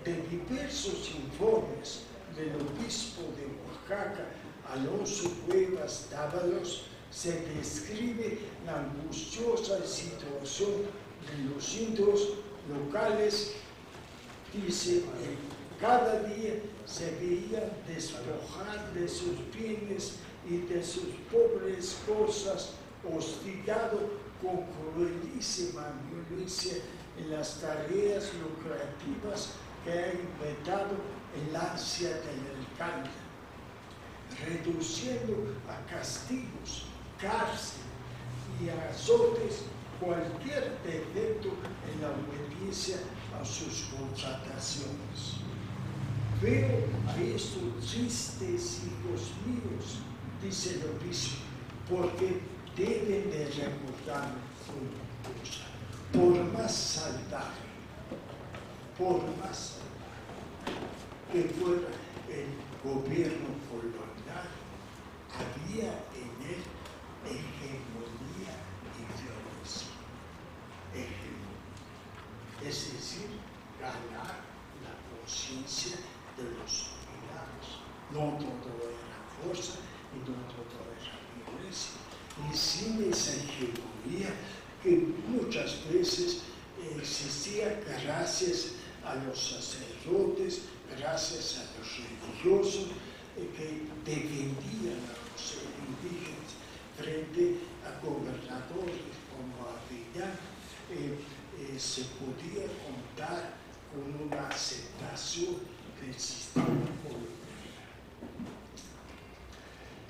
C: de diversos informes del obispo de Oaxaca, Alonso Cuevas Dávalos, se describe la angustiosa situación de los indios locales. Dice que cada día se veían despojar de sus bienes y de sus pobres cosas, hostigado con cruelísima violencia en las tareas lucrativas que ha inventado el ansia del alcalde, reduciendo a castigos, cárcel y azotes cualquier defecto en la obediencia a sus contrataciones. Veo a estos tristes hijos míos, dice el obispo, porque deben de recordar una cosa: por más salvaje que fuera el gobierno colonial, había en él hegemonía y violencia. Es decir, ganar la conciencia de los dominados. No todo era fuerza y no todo era violencia. Y sin esa hegemonía, que muchas veces existía gracias a los sacerdotes, gracias a los religiosos, que defendían a los indígenas frente a gobernadores como Avellán, se podía contar con una aceptación del sistema colonial.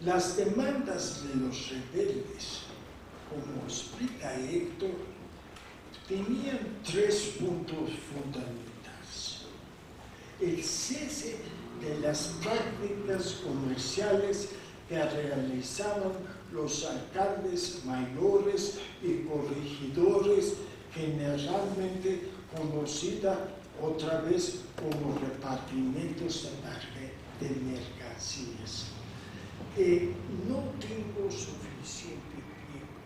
C: Las demandas de los rebeldes, como explica Héctor, tenían 3 puntos fundamentales: el cese de las prácticas comerciales que realizaban los alcaldes mayores y corregidores, generalmente conocida otra vez como repartimientos de mercancías. No tengo suficiente tiempo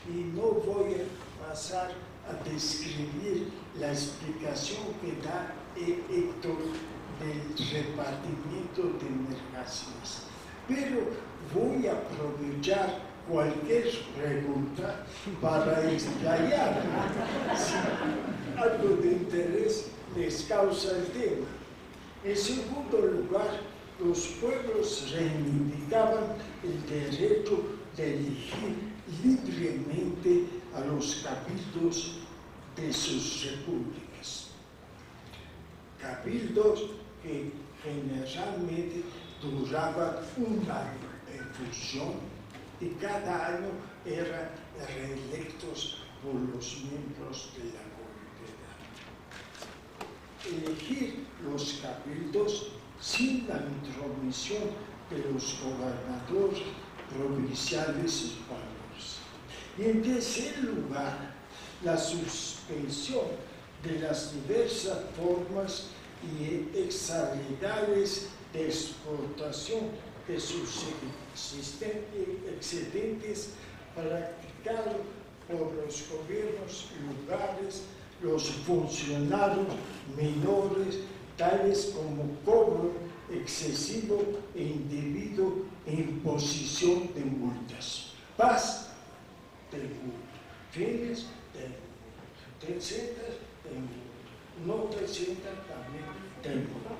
C: y no voy a pasar a describir la explicación que da Héctor del repartimiento de mercancías, pero voy a aprovechar cualquier pregunta para explayar si algo de interés les causa el tema. En segundo lugar, los pueblos reivindicaban el derecho de elegir libremente a los cabildos de sus repúblicas. Cabildos que generalmente duraban un año en función y cada año eran reelectos por los miembros de la comunidad. Elegir los cabildos sin la intromisión de los gobernadores provinciales españoles. Y en tercer lugar, la suspensión de las diversas formas y extralegales de exportación de sus excedentes practicados por los gobiernos locales, los funcionarios menores, tales como cobro excesivo e indebido e imposición de multas. Paz del mundo, fines del mundo, te sientas del mundo, no te sientas también del mundo.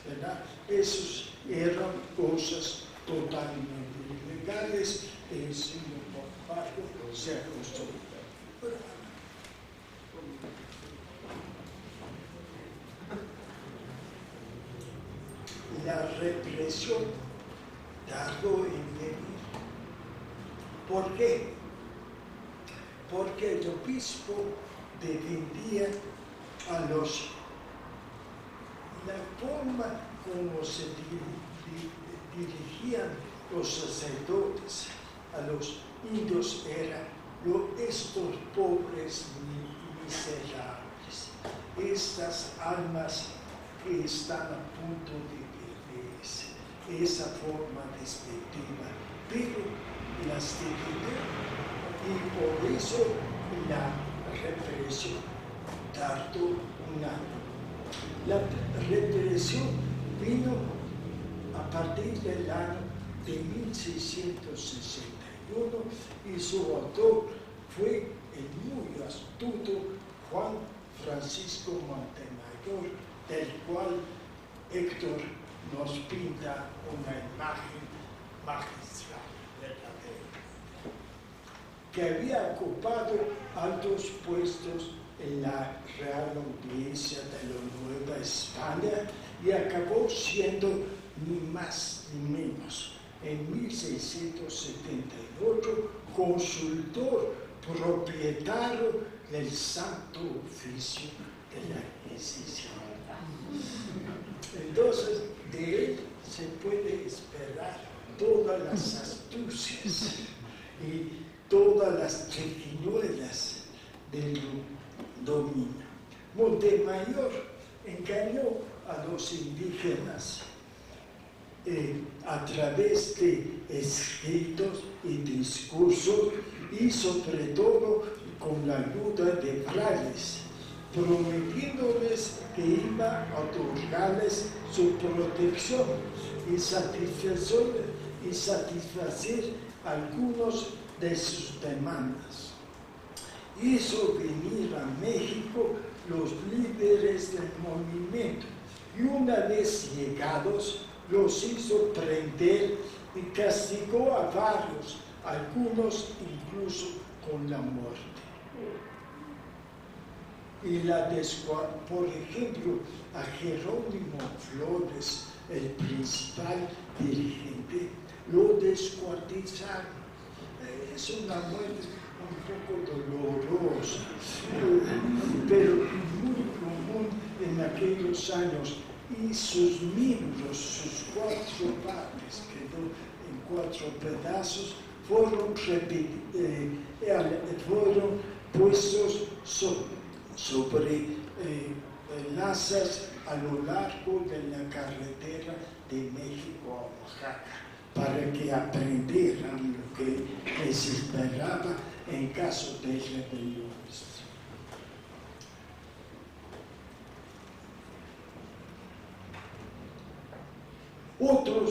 C: ¿Verdad? Esas eran cosas totalmente ilegales y sin embargo se acostumbraron. La represión tardó en venir. ¿Por qué? Porque el obispo defendía a los... La forma como se dirigían los sacerdotes a los indios era estos pobres miserables, estas almas que están a punto de perderse, esa forma despectiva, pero las defendieron y por eso la represión tardó un año. La represión vino a partir del año de 1661 y su autor fue el muy astuto Juan Francisco Montemayor, del cual Héctor nos pinta una imagen magistral verdadera, que había ocupado altos puestos en la Real Audiencia de la Nueva España y acabó siendo ni más ni menos en 1678 consultor propietario del Santo Oficio de la Inquisición. Entonces, de él se puede esperar todas las astucias y todas las triquiñuelas del dominio. Montemayor engañó a los indígenas a través de escritos y discursos y sobre todo con la ayuda de frailes, prometiéndoles que iba a otorgarles su protección y satisfacer algunos de sus demandas. Hizo venir a México los líderes del movimiento y una vez llegados los hizo prender y castigó a varios, algunos incluso con la muerte. Por ejemplo, a Jerónimo Flores, el principal dirigente, lo descuartizaron. Es una muerte un poco dolorosa, pero muy común en aquellos años, y sus miembros, sus 4 partes, quedó en 4 pedazos, fueron puestos sobre lazas a lo largo de la carretera de México a Oaxaca, para que aprendieran lo que les esperaba en caso de rebeliones. Otros,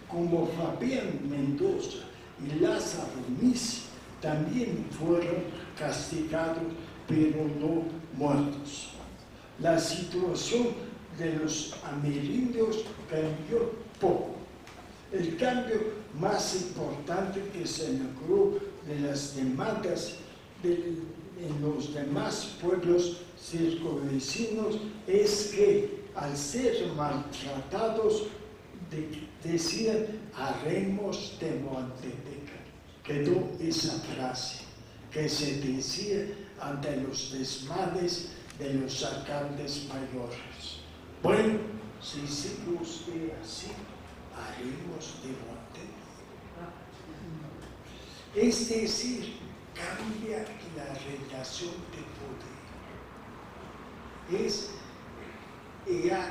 C: como Fabián Mendoza y Lázaro Misi, también fueron castigados, pero no muertos. La situación de los amerindios cambió poco. El cambio más importante que se logró de las demandas en los demás pueblos circunvecinos es que, al ser maltratados, decían haremos de Moantepeca. Quedó esa frase que se decía ante los desmanes de los alcaldes mayores. Bueno, si sigue usted así, haremos de Moantepeca. Es decir, cambia la relación de poder. Es ya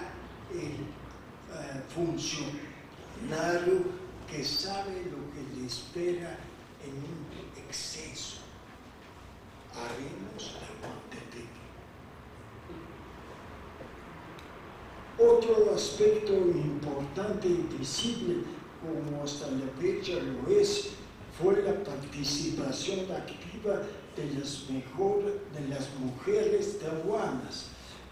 C: el funcionario que sabe lo que le espera en un exceso. Haremos de Moantepeca. Otro aspecto importante y visible, como hasta la fecha lo es, fue la participación activa de las mujeres tehuanas,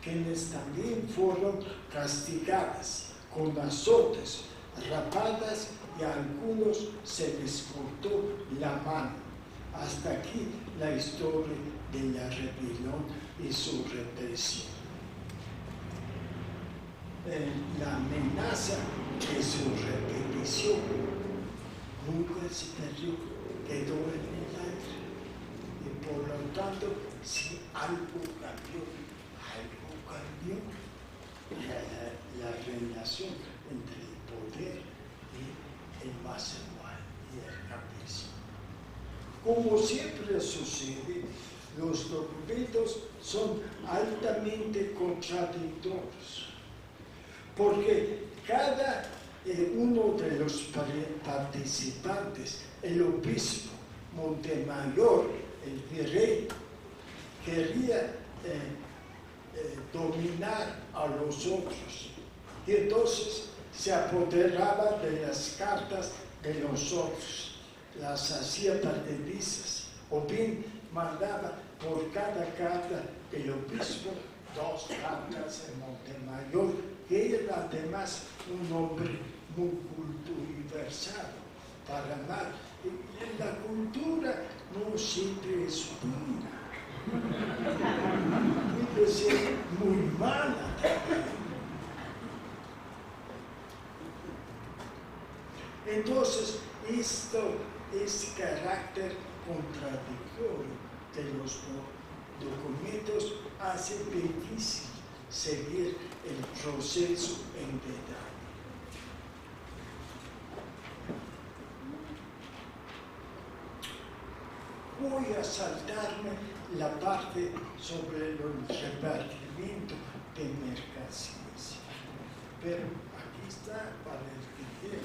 C: quienes también fueron castigadas con azotes, rapadas, y a algunos se les cortó la mano. Hasta aquí la historia de la rebelión y su represión. La amenaza de su repetición nunca se perdió, quedó en el aire. Y por lo tanto, si algo cambió, la relación entre el poder y el macedoal y el campesino. Como siempre sucede, los documentos son altamente contradictorios, porque cada uno de los participantes, el obispo, Montemayor, el virrey, quería dominar a los otros, y entonces se apoderaba de las cartas de los otros, las hacía perdedizas, o bien mandaba por cada carta del obispo 2 cartas de Montemayor, que era además un hombre muy culto y versado para amar. La cultura no siempre es buena, puede ser muy mala también. Entonces, este carácter contradictorio de los documentos hace difícil seguir el proceso en detalle. Voy a saltarme la parte sobre el repartimiento de mercancías, pero aquí está para el que quiera.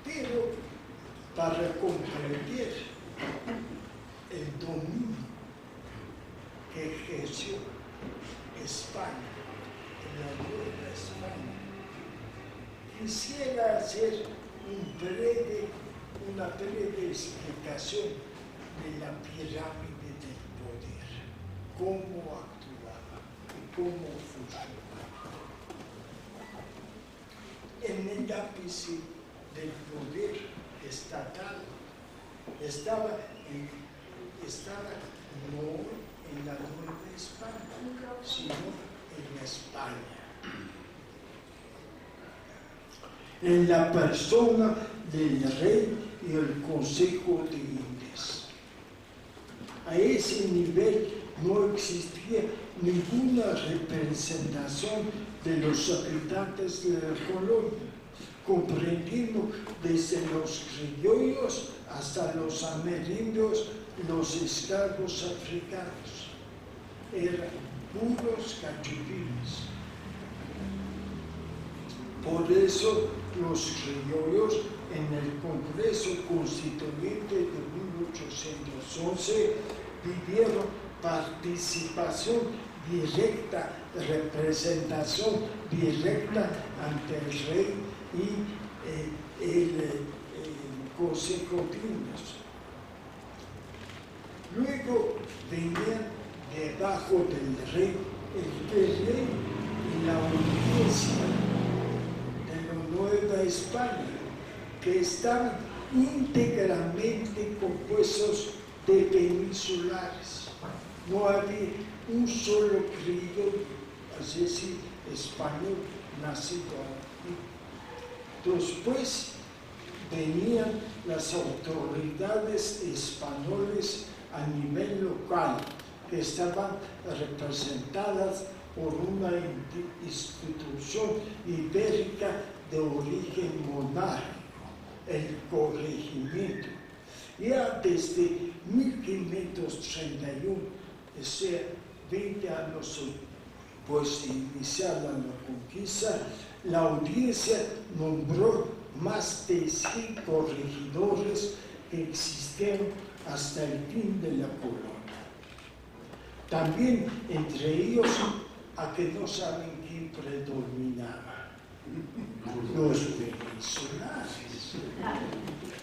C: Pero para comprender el dominio que ejerció España en la Nueva España, quisiera hacer una breve explicación de la pirámide del poder, cómo actuaba y cómo funcionaba. En el ápice del poder estatal estaba no en la Nueva España, sino en España, en la persona del rey y el Consejo de Indias. A ese nivel no existía ninguna representación de los habitantes de la colonia, comprendiendo desde los criollos hasta los amerindios, los esclavos africanos. Eran puros cachupines. Por eso los criollos en el Congreso Constituyente de 1811 pidieron participación directa, representación directa ante el rey y el Consejo de Indios. Luego venían debajo del rey el rey y la audiencia de la Nueva España, que estaban íntegramente compuestos de peninsulares. No había un solo criollo, es decir, español, nacido aquí. Después venían las autoridades españolas a nivel local, que estaban representadas por una institución ibérica de origen monárquico, el corregimiento. Ya desde 1531, o sea, 20 años después de iniciada la conquista, la audiencia nombró más de 100 corregidores que existieron hasta el fin de la colonia. También entre ellos, a que no saben quién predominaba, los venezolanos.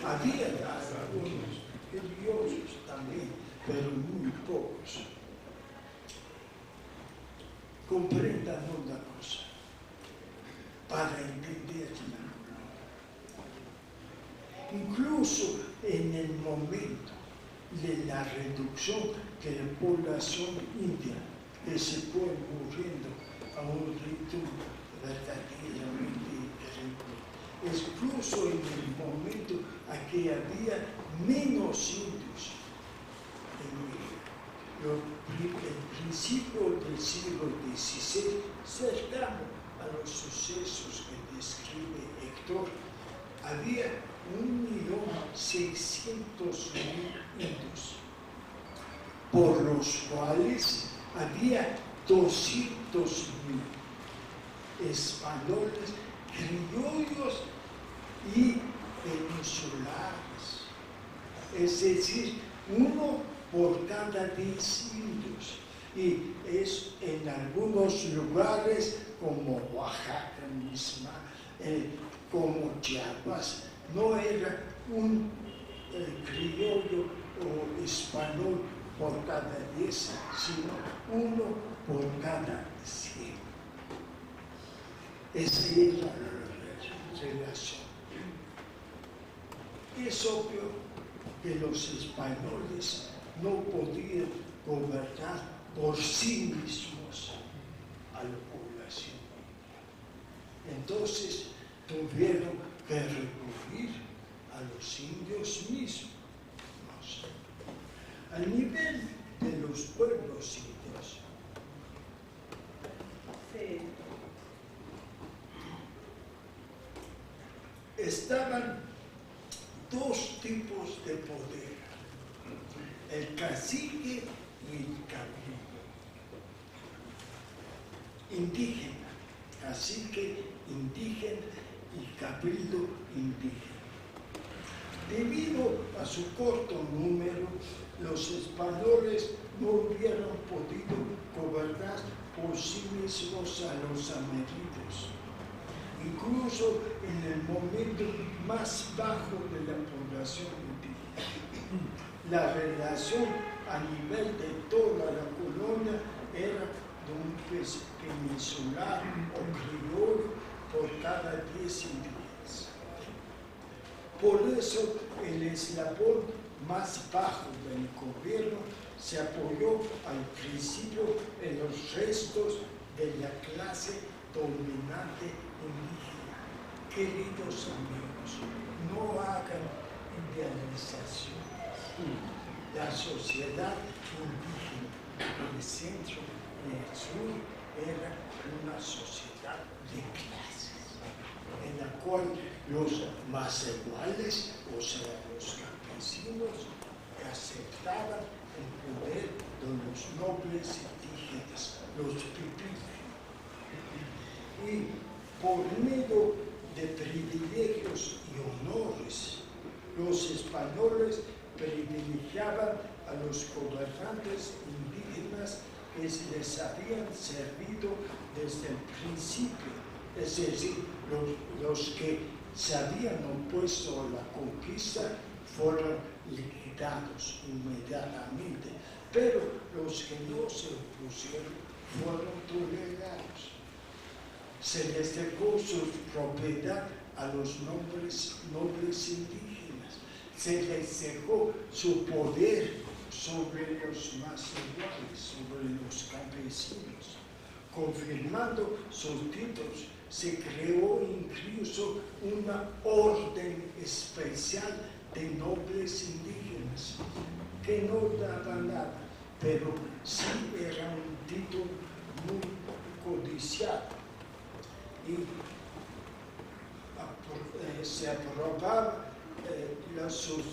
C: Había algunos religiosos también, pero muy pocos. Comprendan una cosa, para entenderla. Incluso en el momento de la reducción de la población india, que se fue muriendo a un ritmo verdaderamente increíble, incluso en el momento en que había menos indios el principio del siglo XVI, cercano a los sucesos que describe Héctor, había 1.600.000 indios, por los cuales había 200.000 españoles, criollos y peninsulares, es decir, uno por cada 10 indios, y es en algunos lugares como Oaxaca misma, como Chiapas, no era un criollo o español por cada 10, sino uno por cada 100. Esa es la relación. Es obvio que los españoles no podían gobernar por sí mismos a la población. Entonces tuvieron que recurrir a los indios mismos. A nivel de los pueblos indios, estaban dos tipos de poder: el cacique y el cabildo. Indígena, cacique indígena y cabildo indígena. Debido a su corto número, los españoles no hubieran podido gobernar por sí mismos a los amerindios. Incluso en el momento más bajo de la población indígena, la relación a nivel de toda la colonia era de un peninsular o criollo por cada 10 indígenas. Por eso el eslabón más bajo del gobierno se apoyó al principio en los restos de la clase dominante indígena. Queridos amigos, no hagan idealizaciones. La sociedad indígena el centro y el sur era una sociedad de clases, en la cual los más iguales, o sea, los campesinos, aceptaban el poder de los nobles indígenas, los pipí. Y por medio de privilegios y honores, los españoles privilegiaban a los gobernantes indígenas que les habían servido desde el principio, es decir, los que se habían opuesto a la conquista fueron liquidados inmediatamente, pero los que no se opusieron fueron tolerados. Se les dejó su propiedad a los nobles indígenas, se les dejó su poder sobre los más iguales, sobre los campesinos. Confirmando sus títulos, se creó incluso una orden especial de nobles indígenas, que no daba nada, pero sí era un título muy codiciado. Y se aprobaban sus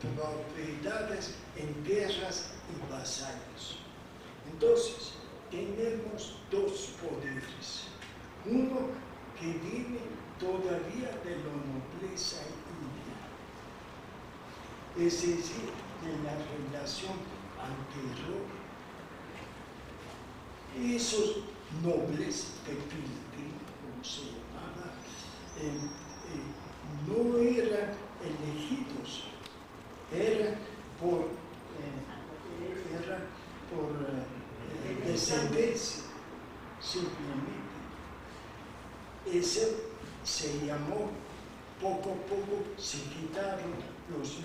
C: propiedades en tierras y vasallos. Entonces, tenemos dos poderes. Uno que viene todavía de la nobleza india, es decir, de la relación anterior. Esos nobles pepilti, como se llamaba, no eran elegidos, eran por descendencia, simplemente. Ese se llamó, poco a poco se quitaron los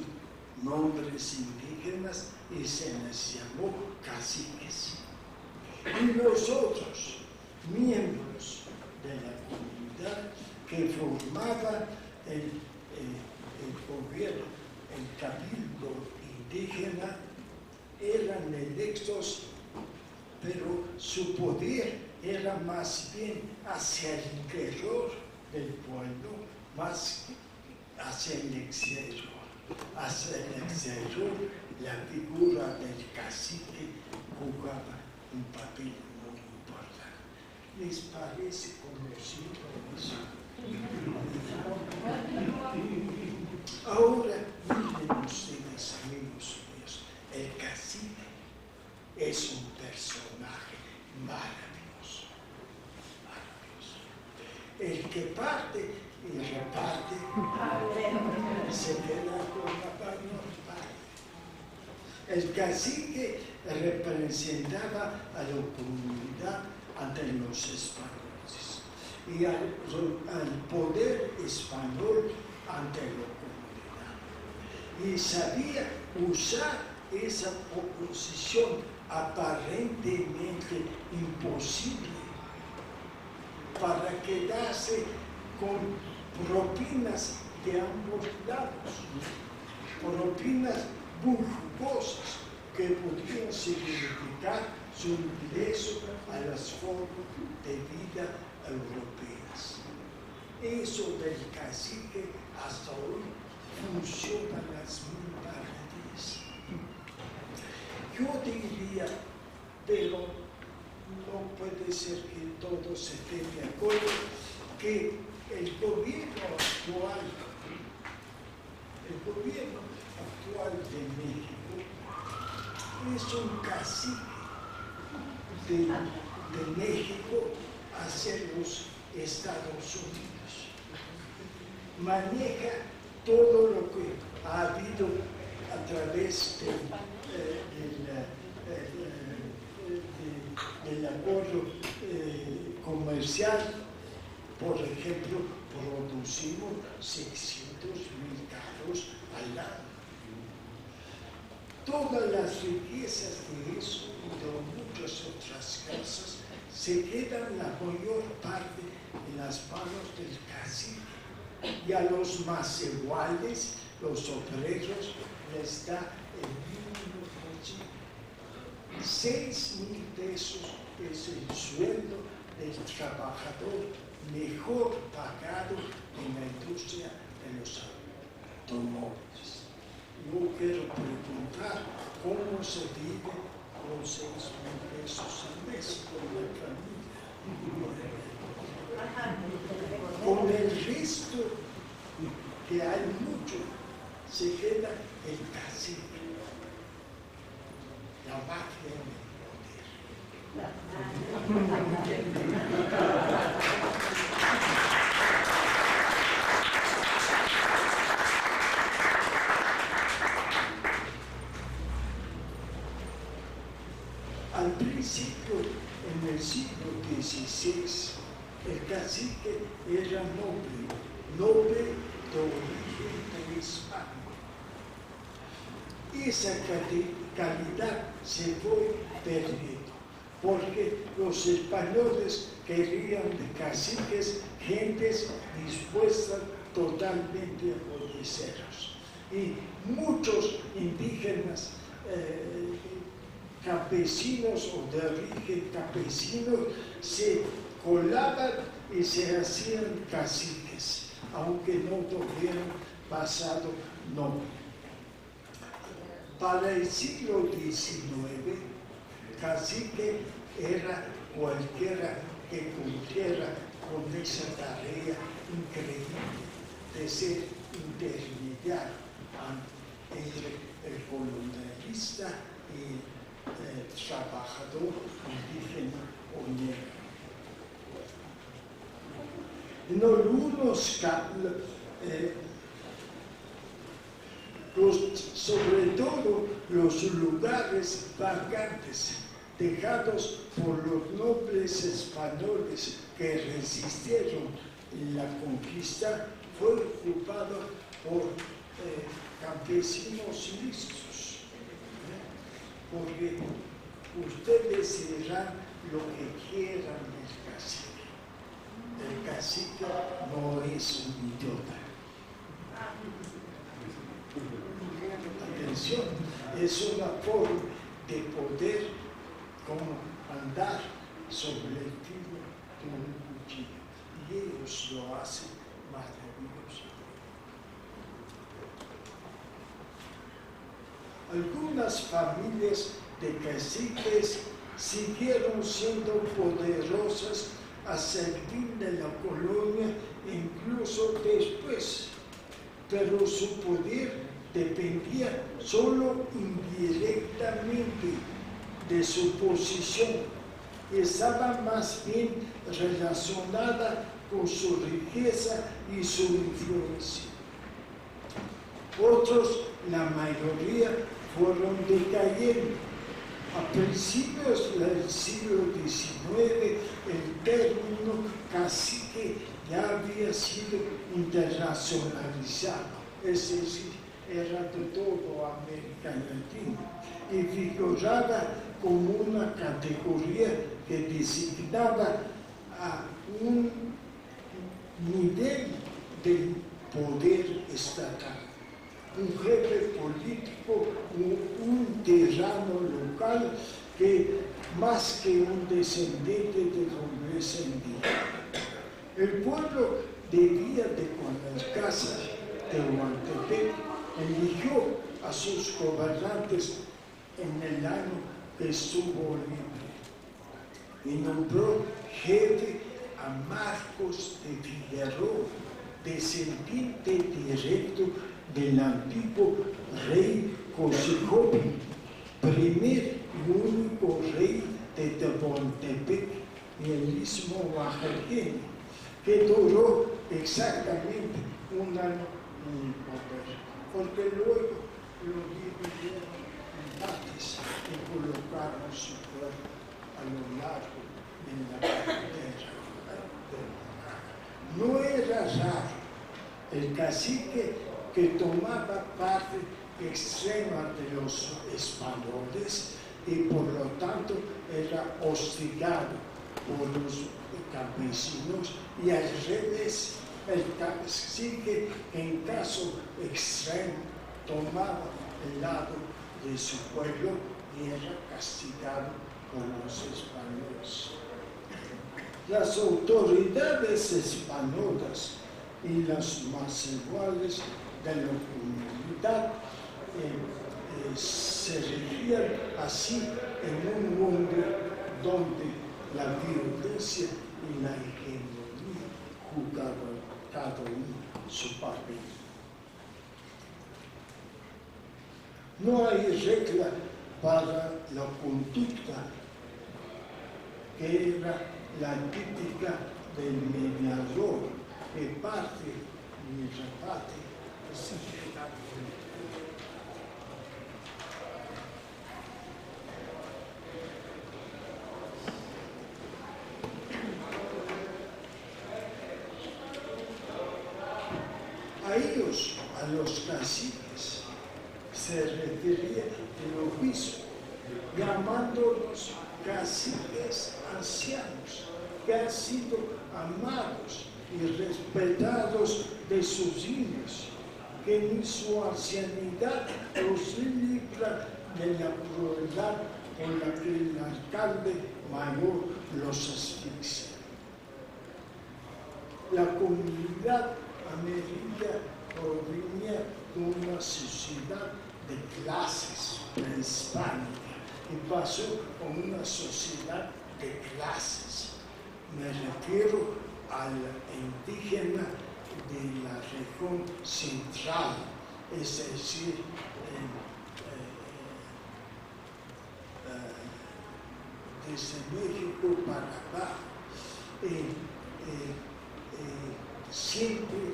C: nombres indígenas y se les llamó caciques. Y los otros miembros de la comunidad que formaban el gobierno, el cabildo indígena, eran electos, pero su poder era más bien hacia el interior del pueblo, más hacia el exterior. Hacia el exterior, la figura del cacique jugaba un papel muy importante. ¿Les parece conocido eso? Ahora, miren ustedes, amigos míos, el cacique es un personaje maravilloso, maravilloso. El que parte y reparte se queda con la mayor parte. El cacique representaba a la comunidad ante los españoles y al poder español ante la comunidad. Y sabía usar esa oposición aparentemente imposible para quedarse con propinas de ambos lados, propinas burjosas que podrían significar su ingreso a las formas de vida europeas. Eso del cacique hasta hoy funciona a las mil maravillas. Yo diría, pero no puede ser que todos se estén de acuerdo, que el gobierno actual de México es un cacique de México hacia los Estados Unidos. Maneja todo lo que ha habido a través del acuerdo comercial. Por ejemplo, producimos 600,000 carros al año. Todas las riquezas de eso y de muchas otras cosas se quedan la mayor parte en las manos del cacique. Y a los más iguales, los obreros, les da el mínimo 6,000 pesos es el sueldo del trabajador mejor pagado en la industria de los automóviles. Yo quiero preguntar cómo se vive con 6,000 pesos al mes con la familia. Con el resto, que hay mucho, se queda el cacique, la magia en el Al principio, en el siglo XVI, el cacique era noble de origen prehispánico. Esa calidad se fue perdiendo, porque los españoles querían de caciques gentes dispuestas totalmente a obedecerlos. Y muchos indígenas campesinos o de origen campesino se colaban y se hacían caciques, aunque no tuvieran pasado nombre. Para el siglo XIX, cacique era cualquiera que cumpliera con esa tarea increíble de ser intermediario entre el colonialista y el trabajador indígena o negro. En algunos casos, sobre todo los lugares vacantes dejados por los nobles españoles que resistieron la conquista, fue ocupado por campesinos listos. Porque ustedes dirán lo que quieran del cacique. El cacique no es un idiota. Atención, es una forma de poder como andar sobre el filo de un cuchillo. Y ellos lo hacen maravilloso. Algunas familias de caciques siguieron siendo poderosas hasta el fin de la colonia, incluso después, pero su poder dependía solo indirectamente de su posición, estaba más bien relacionada con su riqueza y su influencia. Otros, la mayoría, fueron decayendo. A principios del siglo XIX, el término cacique ya había sido internacionalizado, es decir, era de toda América Latina y figuraba como una categoría que designaba a un nivel del poder estatal. Un jefe político, un tirano local que más que un descendiente de nobleza indígena. El pueblo debía de con las casas de Tehuantepec eligió a sus gobernantes en el año que estuvo libre y nombró jefe a Marcos de Figueroa, descendiente directo del antiguo rey Cosijobi, primer y único rey de Tehuantepec y el istmo oaxaqueño, que duró exactamente un año en el poder, porque luego lo dividieron en partes y colocaron su cuerpo a lo largo de la carretera de Oaxaca. No era raro el cacique que tomaba parte extrema de los españoles y por lo tanto era hostigado por los campesinos, y al revés, el cacique en caso extremo tomaba el lado de su pueblo era castigado por los españoles. Las autoridades españolas y las más iguales de la comunidad se regían así en un mundo donde la violencia y la hegemonía jugaban cada uno su papel. No hay regla para la conducta que era la típica del mediador que parte y reparte. A ellos, a los caciques, se refería el obispo, llamándolos caciques ancianos, que han sido amados y respetados de sus hijos, que en su ancianidad los libra de la crueldad con la que el alcalde mayor los asfixia. La comunidad ameríndia provenía de una sociedad de clases prehispánica y pasó a una sociedad de clases. Me refiero al indígena de la región central, es decir, desde México para acá. Siempre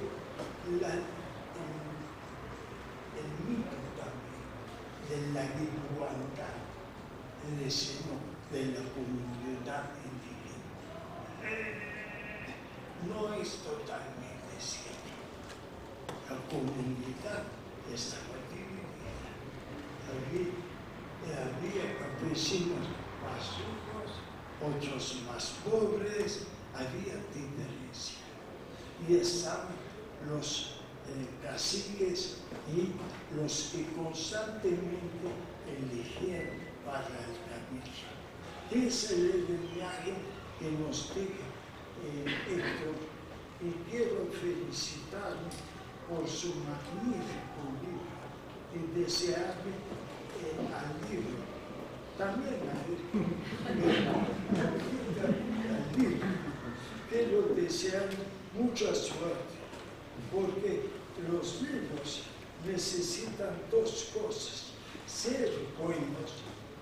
C: el mito también de la igualdad en el seno de la comunidad indígena no es totalmente cierto. La comunidad estaba dividida. Había campesinos más ricos, otros más pobres, había diferencia. Y estaban los caciques y los que constantemente elegían para el cabildo. Ese es el viaje que nos deja Héctor, y quiero felicitarme por su magnífico libro y desearle al libro, también al libro, quiero desearle mucha suerte, porque los libros necesitan dos cosas: ser buenos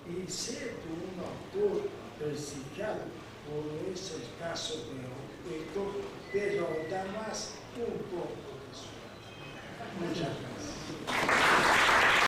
C: y ser un autor prestigiado, como es el caso de Héctor, pero además un poco de suerte. Muchas gracias.